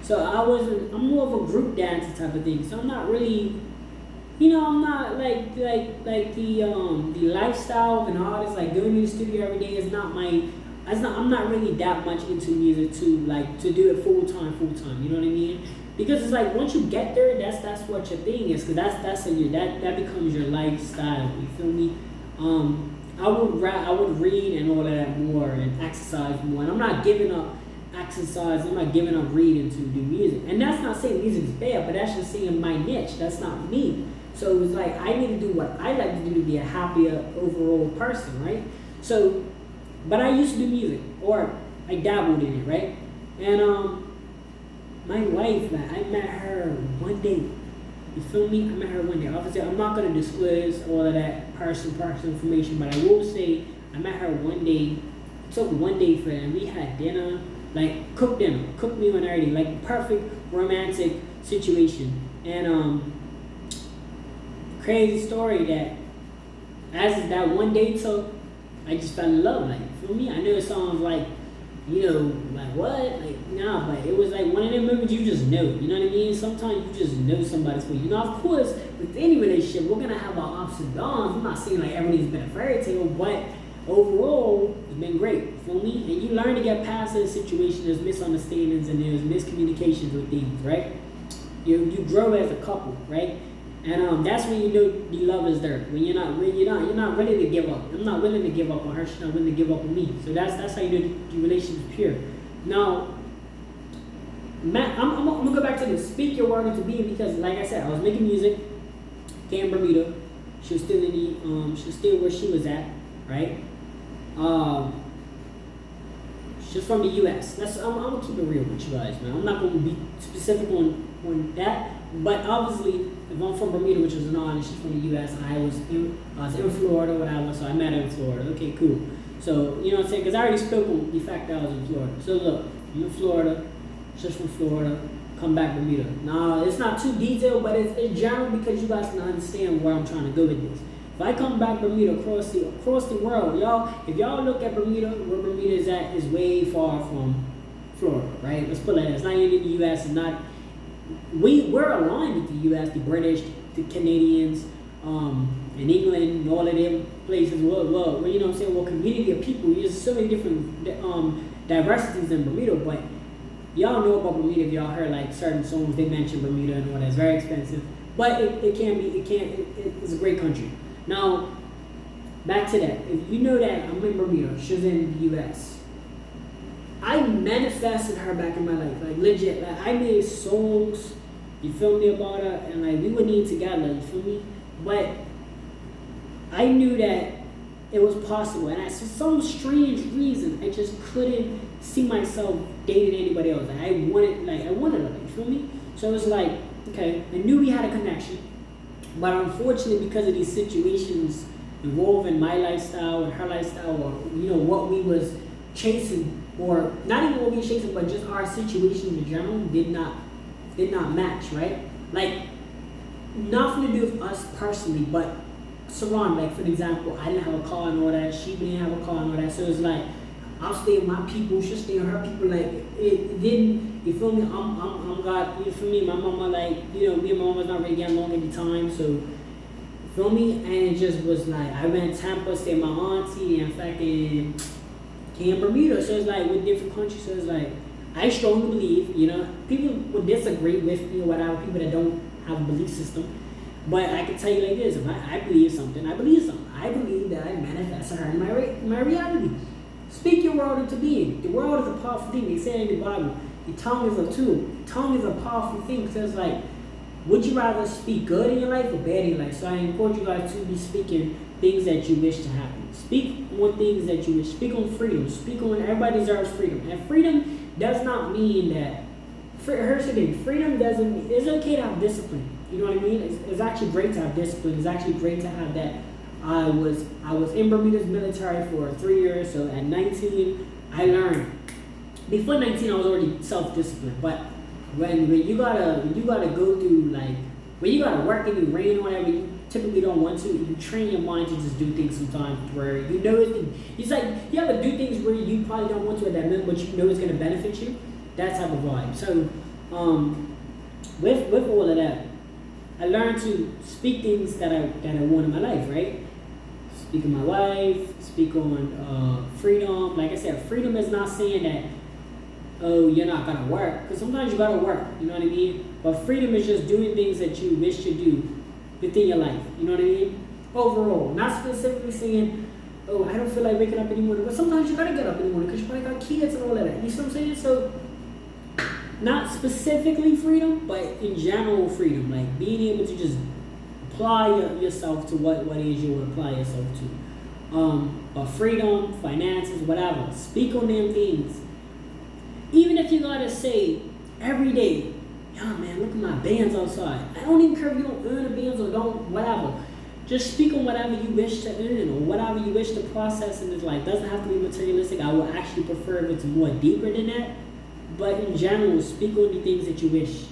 So I'm more of a group dancer type of thing. So I'm not really, you know, I'm not like the lifestyle of an artist, like going to the studio every day is not my, I'm not really that much into music to do it full time, you know what I mean? Because it's like once you get there, that's what your thing is, because that becomes your lifestyle. You feel me? I would read and all of that more and exercise more. And I'm not giving up exercise. I'm not giving up reading to do music. And that's not saying music is bad, but that's just saying my niche. That's not me. So it's like I need to do what I like to do to be a happier overall person, right? So, but I used to do music, or I dabbled in it, right? And my wife, like, I met her one day. You feel me? I met her one day. Obviously, I'm not going to disclose all of that personal information, but I will say I met her one day. It took one day for her, and we had dinner, like cooked dinner, cooked meal and everything, like perfect romantic situation. And crazy story that as that one day took, I just fell in love. Like, you feel me? I know it sounds like, you know, like what? Like, nah, but it was like one of them moments you just know. You know what I mean? Sometimes you just know somebody's for you. Now, of course, with any relationship, we're gonna have our ups and downs. I'm not saying like everything's been a fairy tale, but overall, it's been great. You feel me? And you learn to get past the situation. There's misunderstandings and there's miscommunications with things, right? You grow as a couple, right? And that's when you know the love is there. When you're not ready to give up. I'm not willing to give up on her. She's not willing to give up on me. So that's how you know the relationship is pure. Now, Matt, I'm gonna go back to the speak your word into being, because, like I said, I was making music. Came from Bermuda. She was still she was still where she was at, right? She's from the U.S. I'm gonna keep it real with you guys, man. I'm not gonna be specific on that, but obviously, if I'm from Bermuda, which is an island, she's from the U.S. and I was in Florida, whatever. So I met her in Florida. Okay, cool. So you know what I'm saying? Because I already spoke on the fact that I was in Florida. So look, I'm in Florida. She's from Florida. Come back Bermuda. Now it's not too detailed, but it's general because you guys can understand where I'm trying to go with this. If I come back Bermuda across the world, y'all, if y'all look at Bermuda, where Bermuda is at is way far from Florida, right? Let's put it like that. It's not even in the U.S. It's not. We're aligned with the U.S., the British, the Canadians, in England, and all of them places. Well, you know what I'm saying? Well, community of people. There's so many different diversities in Bermuda, but y'all know about Bermuda if y'all heard like certain songs. They mention Bermuda and all that. It's very expensive, but it's a great country. Now, back to that. If you know that I'm in Bermuda, she's in the U.S. I manifested her back in my life, like legit. Like I made songs, you feel me, about her, and like we would need together, you feel me? But I knew that it was possible, and for some strange reason, I just couldn't see myself dating anybody else. Like I wanted her, like, you feel me? So it was like, okay, I knew we had a connection, but unfortunately, because of these situations involving my lifestyle and her lifestyle, or you know what we was chasing, or not even what we were chasing, but just our situation in general did not match, right? Like nothing to do with us personally, but Saran, like for example, I didn't have a car and all that, she didn't have a car and all that, so it's like I'll stay with my people, she'll stay with her people. Like it didn't, you feel me? I'm God, you feel me? My mama, like, you know, me and my mama was not really getting along at the time, so you feel me? And it just was like I went to Tampa, stayed with my auntie, and fucking came Bermuda. So it's like with different countries. So it's like I strongly believe, you know, people would disagree with me or whatever, people that don't have a belief system. But I can tell you like this: if I believe something, I believe something. I believe that I manifested her in my reality. Speak your world into being. The world is a powerful thing. They say in the Bible, the tongue is a tool. The tongue is a powerful thing. So it's like, would you rather speak good in your life or bad in your life? So I encourage you guys to be speaking things that you wish to happen. Speak on things that you wish. Speak on freedom. Speak on, everybody deserves freedom. And freedom does not mean that, here's the thing, freedom doesn't mean, it's okay to have discipline. You know what I mean? It's actually great to have discipline. It's actually great to have that. I was in Bermuda's military for 3 years, so at 19, I learned. Before 19, I was already self-disciplined, but when you gotta go through, like, when you gotta work in the rain or whatever, you typically don't want to, you train your mind to just do things sometimes where you know it's like, you ever do things where you probably don't want to at that moment, but you know it's gonna benefit you? That type of vibe. So, with all of that, I learned to speak things that I want in my life, right? Speak on my wife, speak on freedom. Like I said, freedom is not saying that, oh, you're not gonna work, because sometimes you gotta work, you know what I mean? But freedom is just doing things that you wish to do within your life, you know what I mean? Overall, not specifically saying, oh, I don't feel like waking up anymore, but sometimes you gotta get up in the morning because you probably got kids and all of that, you see what I'm saying? So, not specifically freedom, but in general freedom, like being able to just apply yourself to what it is you want to apply yourself to. But freedom, finances, whatever, speak on them things. Even if you gotta say every day, yo man, look at my bands outside. I don't even care if you don't earn the bands or don't, whatever. Just speak on whatever you wish to earn or whatever you wish to process in this life. Doesn't have to be materialistic. I would actually prefer if it's more deeper than that. But in general, speak on the things that you wish.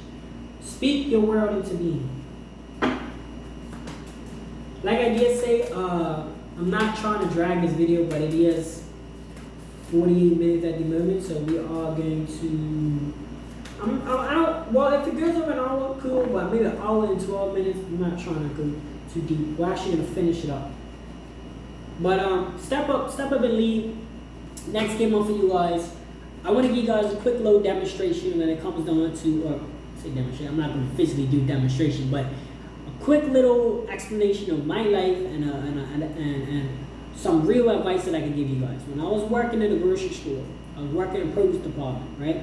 Speak your world into being. Like I did say, I'm not trying to drag this video, but it is 48 minutes at the moment, so we are going to, well, if it goes over an hour, cool, but maybe an hour and 12 minutes, I'm not trying to go too deep. We're actually going to finish it up. But step up and lead. Next game up for you guys. I want to give you guys a quick little demonstration when it comes down to, or say demonstration, I'm not going to physically do demonstration, but a quick little explanation of my life and some real advice that I can give you guys. When I was working in a grocery store, I was working in the produce department, right?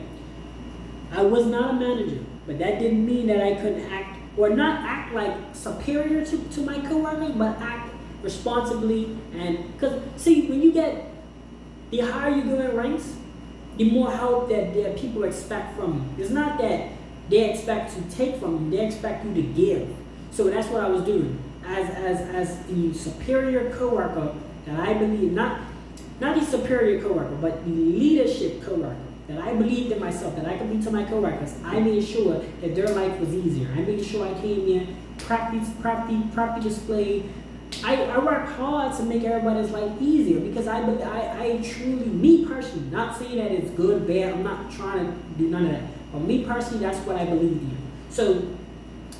I was not a manager, but that didn't mean that I couldn't act, or not act like superior to my coworkers, but act responsibly. And because see, when you get, the higher you go in ranks, the more help that people expect from you. It's not that they expect to take from you, they expect you to give. So that's what I was doing. As the superior coworker that I believe, not the superior coworker, but the leadership coworker that I believed in myself, that I could be to my coworkers, I made sure that their life was easier. I made sure I came in, properly displayed. I work hard to make everybody's life easier because I truly, me personally, not saying that it's good, bad, I'm not trying to do none of that, but me personally, that's what I believed in. So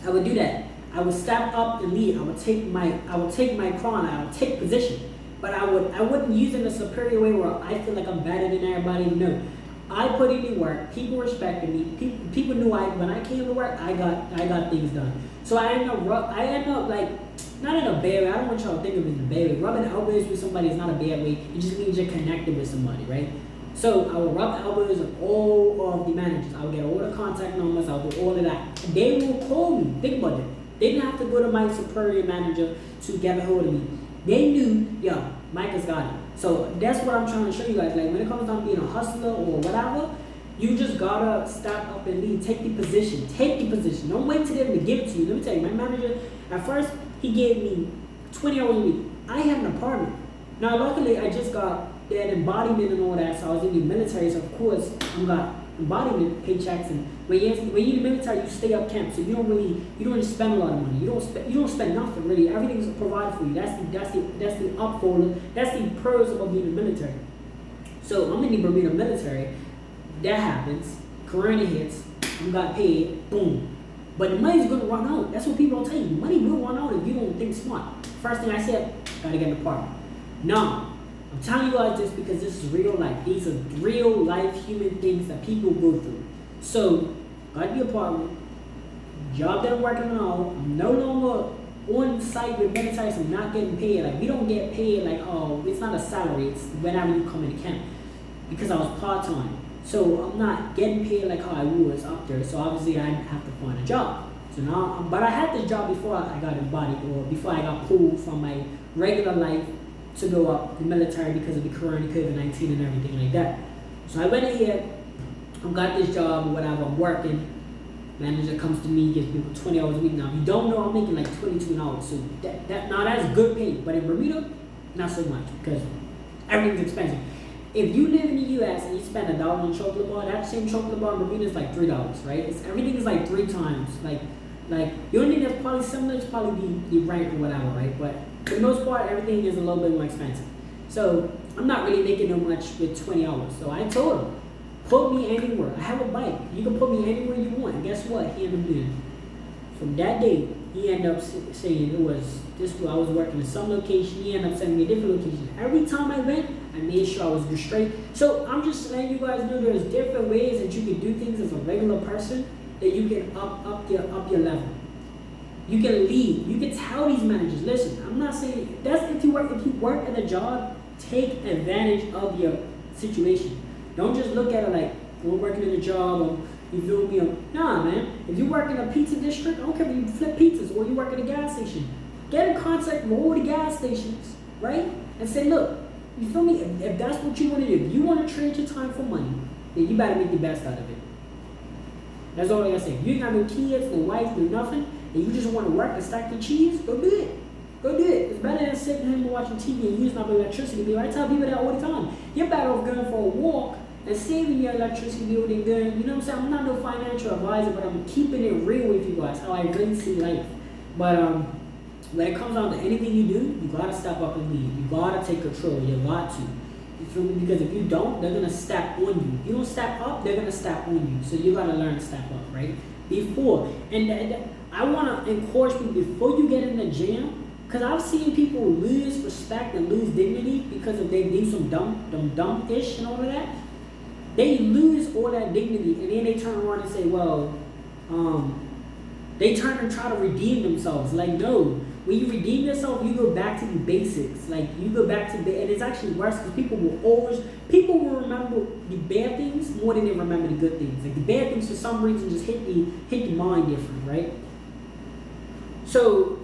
I would do that. I would step up and lead. I would take my crown. I would take position. But I wouldn't use it in a superior way where I feel like I'm better than everybody. No. I put in the work. People respected me. People knew when I came to work, I got things done. So I end up like, not in a bad way. I don't want y'all to think of it in a bad way. Rubbing elbows with somebody is not a bad way. It just means you're connected with somebody, right? So I would rub elbows with all of the managers. I would get all the contact numbers. I would do all of that. They will call me. Think about it. They didn't have to go to my superior manager to get a hold of me. They knew, yo, Mike has got it. So that's what I'm trying to show you guys. Like when it comes down to being a hustler or whatever, you just gotta step up and lead. Take the position. Take the position. Don't wait till them to give it to you. Let me tell you, my manager, at first, he gave me 20 hours a week. I had an apartment. Now, luckily, I just got that embodiment and all that, so I was in the military, so of course, I got embodiment paychecks, and when you're in the military, you stay up camp, so you don't really spend a lot of money. You don't spend nothing really. Everything's provided for you. That's the upfold. That's the pros of being in the military. So I'm in the Bermuda military. That happens. Corona hits. I got paid. Boom. But the money's gonna run out. That's what people don't tell you. Money will run out if you don't think smart. First thing I said, gotta get an apartment. No. I'm telling you guys this because this is real life. These are real life human things that people go through. So, got the apartment, job that I'm working on, I'm no longer on site with military, so I'm not getting paid. Like, we don't get paid like, oh, it's not a salary, it's whenever you come into camp. Because I was part-time. So, I'm not getting paid like how I was up there, so obviously I have to find a job. So now, but I had this job before I got embodied, or before I got pulled from my regular life to go up the military because of the corona, COVID-19 and everything like that. So I went in here, I got this job or whatever, I'm working. Manager comes to me, gives people 20 hours a week. Now, if you don't know, I'm making like 22 an hour. So now that's good pay. But in Bermuda, not so much because everything's expensive. If you live in the US and you spend $1 on a chocolate bar, that same chocolate bar in Bermuda is like $3, right? Everything is like 3 times. Like the only thing that's probably similar is probably the rent or whatever, right? But for the most part, everything is a little bit more expensive. So I'm not really making no much with 20 hours. So I told him, put me anywhere. I have a bike. You can put me anywhere you want. And guess what? He ended up doing. From that day, he ended up saying I was working in some location. He ended up sending me a different location. Every time I went, I made sure I was good straight. So I'm just letting you guys know there's different ways that you can do things as a regular person that you can up your level. You can lead. You can tell these managers, listen, I'm not saying that's if you work at a job, take advantage of your situation. Don't just look at it like we're working in a job or you feel me. Nah, man. If you work in a pizza district, I don't care if you flip pizzas or you work at a gas station. Get in contact with all the gas stations, right? And say, look, you feel me? If that's what you want to do, if you want to trade your time for money, then you better make the best out of it. That's all I gotta say. If you ain't got no kids, no wife, no nothing, and you just want to work and stack your cheese, go do it. Go do it. It's better than sitting home and watching TV and using up electricity bill. I tell people that all the time. You're better off going for a walk and saving your electricity bill than going, you know what I'm saying? I'm not no financial advisor, but I'm keeping it real with you guys, how I really see life. But when it comes down to anything you do, you gotta step up and lead. You gotta take control. You got to. You feel me? Because if you don't, they're gonna step on you. If you don't step up, they're gonna step on you. So you gotta learn to step up, right? Before. And I wanna encourage people before you get in the gym, because I've seen people lose respect and lose dignity because if they do some dumb-ish and all of that. They lose all that dignity and then they turn around and say, well, they turn and try to redeem themselves. Like, no. When you redeem yourself, you go back to the basics. Like, you go back to and it's actually worse because people will remember the bad things more than they remember the good things. Like, the bad things for some reason just hit the mind different, right? So,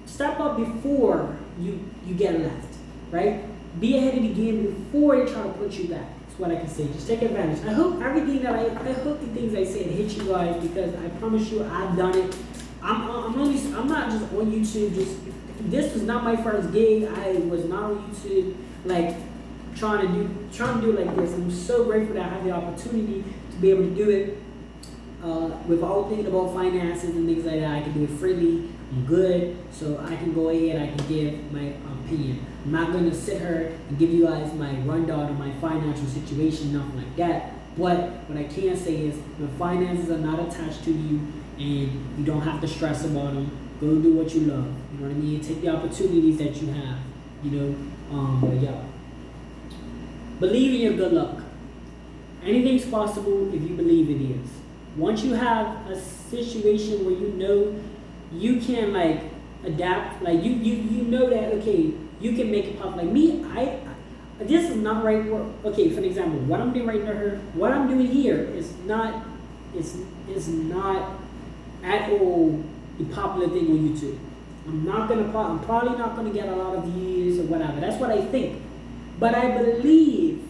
step up before you get left, right? Be ahead of the game before they try to put you back. That's what I can say. Just take advantage. I hope everything that I hope the things I said hit you guys because I promise you I've done it. I'm not just on YouTube. This was not my first gig. I was not on YouTube like trying to do it like this. I'm so grateful that I have the opportunity to be able to do it without thinking about finances and things like that. I can do it freely. I'm good, so I can go ahead. I can give my opinion. I'm not going to sit here and give you guys my rundown of my financial situation, nothing like that. But what I can say is the finances are not attached to you and you don't have to stress about them. Go do what you love. You know what I mean? Take the opportunities that you have. But yeah. Believe in your good luck. Anything's possible if you believe it is. Once you have a situation where you know you can like adapt, like you know that okay, you can make it pop. Like me, I this is not right work. Okay, for an example, what I'm doing right now, what I'm doing here is not at all the popular thing on YouTube. I'm probably not gonna get a lot of views or whatever. That's what I think. But I believe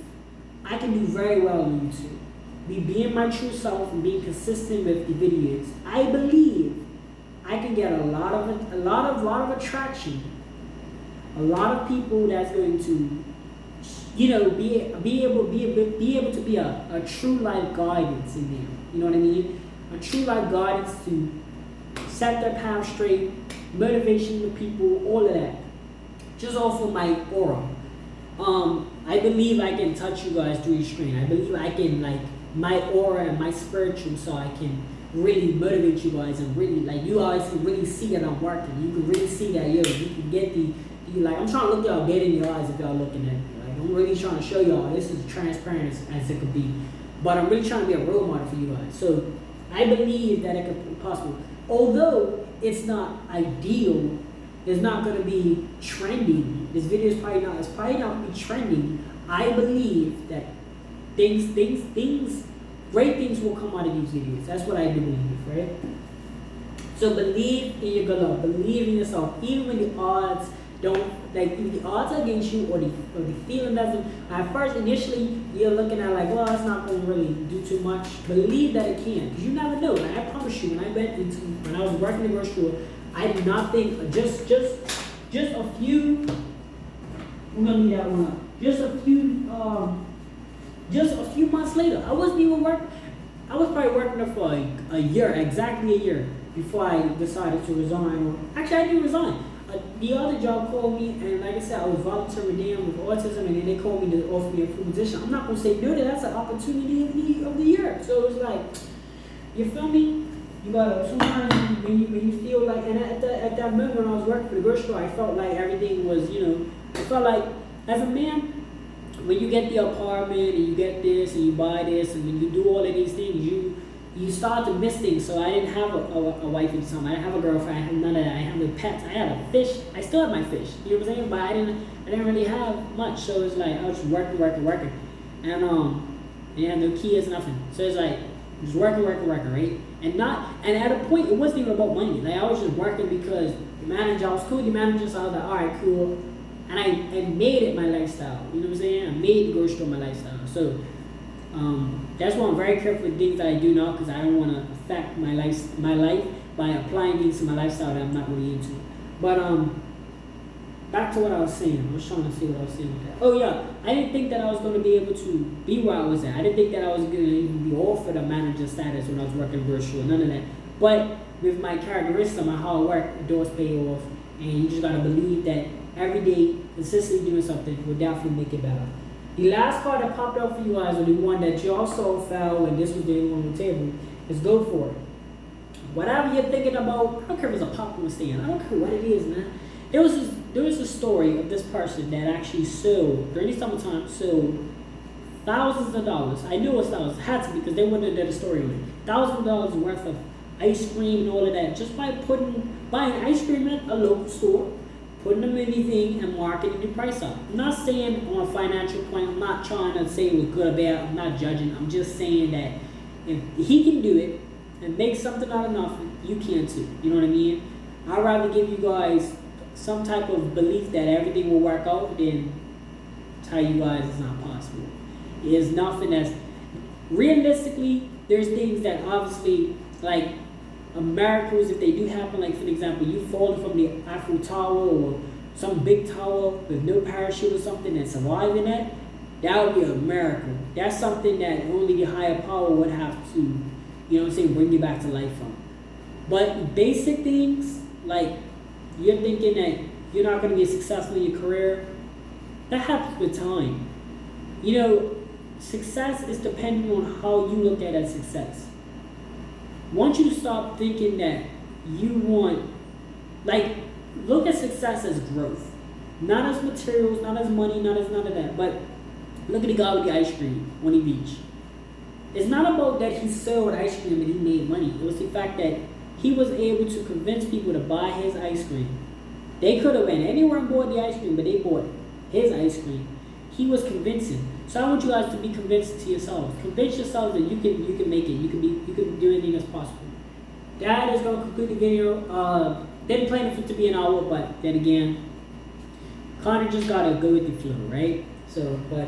I can do very well on YouTube. Me being my true self and being consistent with the videos, I believe I can get a lot of attraction. A lot of people that's going to, be able to be a true life guidance in there. You know what I mean? A true life guidance to set their path straight, motivation to people, all of that. Just off of my aura. I believe I can touch you guys through your screen. I believe I can, like, my aura and my spiritual side can really motivate you guys and really, like, you guys can really see that I'm working. You can really see that, you can get like, I'm trying to look y'all dead in your eyes if y'all looking at me. Like, I'm really trying to show y'all this is transparent as it could be. But I'm really trying to be a role model for you guys. So I believe that it could be possible. Although it's not ideal, it's not going to be trending. This video is probably not be trending. I believe that great things will come out of these videos. That's what I do believe, right? So believe in your good luck. Believe in yourself, even when the odds don't, like, if the odds are against you or the feeling doesn't. At first, initially, you're looking at like, well, it's not going to really do too much. Believe that it can, because you never know. Like, I promise you, when I was working in the grocery store, I did not think just a few. I'm gonna leave that one up. Just a few months later, I wasn't even working. I was probably working there for a year, exactly a year, before I decided to resign. Actually, I didn't resign. The other job called me, and like I said, I was volunteering them with autism, and then they called me to offer me a full position. I'm not gonna say no to that's an opportunity of the year. So it was like, you feel me? You gotta sometimes when you feel like, and at that moment when I was working for the grocery store, I felt like everything was, I felt like as a man, when you get the apartment and you get this and you buy this and when you do all of these things, you start to miss things. So I didn't have a wife at the time. I didn't have a girlfriend. I had none of that. I had no pets. I had a fish. I still have my fish. You know what I'm saying? But I didn't really have much. So it's like I was just working, and had no kids, nothing. So it's like just working, right? And at a point it wasn't even about money. Like I was just working because the manager, I was cool with the manager, so I was like, all right, cool. And I made it my lifestyle. You know what I'm saying? I made the grocery store my lifestyle. So that's why I'm very careful with things that I do now, because I don't want to affect my life by applying things to my lifestyle that I'm not really into. But back to what I was saying. I was trying to see what I was saying with that. Oh yeah, I didn't think that I was going to be able to be where I was at. I didn't think that I was going to even be offered a manager status when I was working virtual. None of that. But with my characteristics, my hard work, the doors pay off, and you just gotta believe that every day, consistently doing something will definitely make it better. The last card that popped up for you guys, or the one that you also fell, and this was the one on the table, is go for it. Whatever you're thinking about, I don't care if it's a popcorn stand, I don't care what it is, man. There was a story of this person that actually sold, during the summertime, sold thousands of dollars. I knew it was thousands, it had to be, because they wouldn't have done a story on it. Thousands of dollars worth of ice cream and all of that, just by buying ice cream at a local store, putting them in anything and marketing the price up. I'm not saying on a financial point, I'm not trying to say it was good or bad, I'm not judging, I'm just saying that if he can do it and make something out of nothing, you can too, you know what I mean? I'd rather give you guys some type of belief that everything will work out than tell you guys it's not possible. There's nothing that's, realistically, there's things that obviously, like, miracles, if they do happen, like for example, you falling from the Eiffel Tower or some big tower with no parachute or something and surviving that would be a miracle. That's something that only the higher power would have to, you know what I'm saying, bring you back to life from. But basic things, like you're thinking that you're not going to be successful in your career, that happens with time. You know, success is dependent on how you look at success. Once you stop thinking that you want Like, look at success as growth. Not as materials, not as money, not as none of that. But look at the guy with the ice cream on the beach. It's not about that he sold ice cream and he made money. It was the fact that he was able to convince people to buy his ice cream. They could have went anywhere and bought the ice cream, but they bought his ice cream. He was convincing. So I want you guys to be convinced to yourselves. Convince yourselves that you can make it. You can do anything that's possible. That is going to conclude the video. Didn't plan it for it to be an hour, but then again, Connor just gotta go with the flow, right? So, but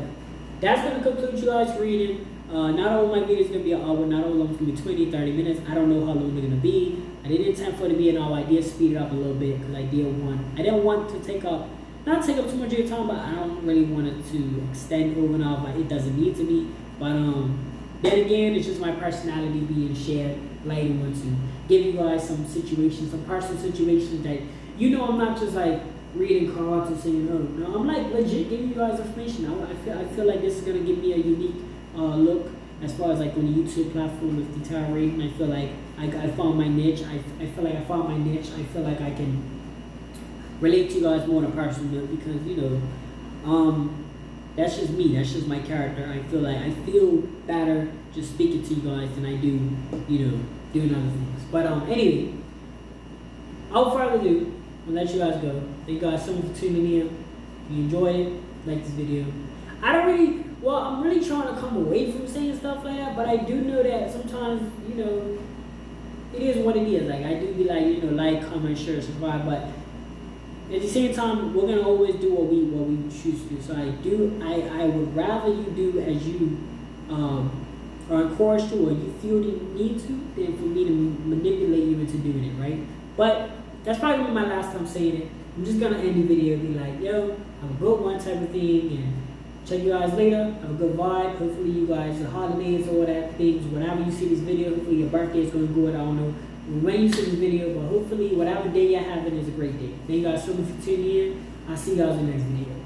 that's gonna conclude you guys reading. Not all of my videos gonna be an hour. Not all of them gonna be 20, 30 minutes. I don't know how long they're gonna be. I didn't intend for it to be an hour. I did speed it up a little bit because I didn't want to not take up too much of your time, but I don't really want it to extend over and out. But it doesn't need to be. But then again, it's just my personality being shared. Like, I want to give you guys some situations, some personal situations that I'm not just like reading cards and saying, oh no, I'm like legit giving you guys information. I feel like this is gonna give me a unique look as far as like on the YouTube platform with the tarot reading. I feel like I found my niche. I feel like I found my niche. I feel like I can relate to you guys more on a personal note because that's just me. That's just my character. I feel like I feel better just speaking to you guys than I do, doing other things. But anyway, without further ado, I'll let you guys go. Thank you guys so much for tuning in. If you enjoyed it, like this video. I'm really trying to come away from saying stuff like that, but I do know that sometimes, it is what it is. Like, I do be like, comment, share, subscribe, but at the same time, we're gonna always do what we choose to do. So I would rather you do as you are encouraged to or you feel the need to than for me to manipulate you into doing it, right? But that's probably gonna be my last time saying it. I'm just gonna end the video and be like, yo, have a good one type of thing, and check you guys later. Have a good vibe. Hopefully you guys, the holidays or whatever things, whenever you see this video, hopefully your birthday is gonna go. I don't know when you see this video, but hopefully whatever day you're having is a great day. Thank you guys so much for tuning in. I'll see you guys in the next video.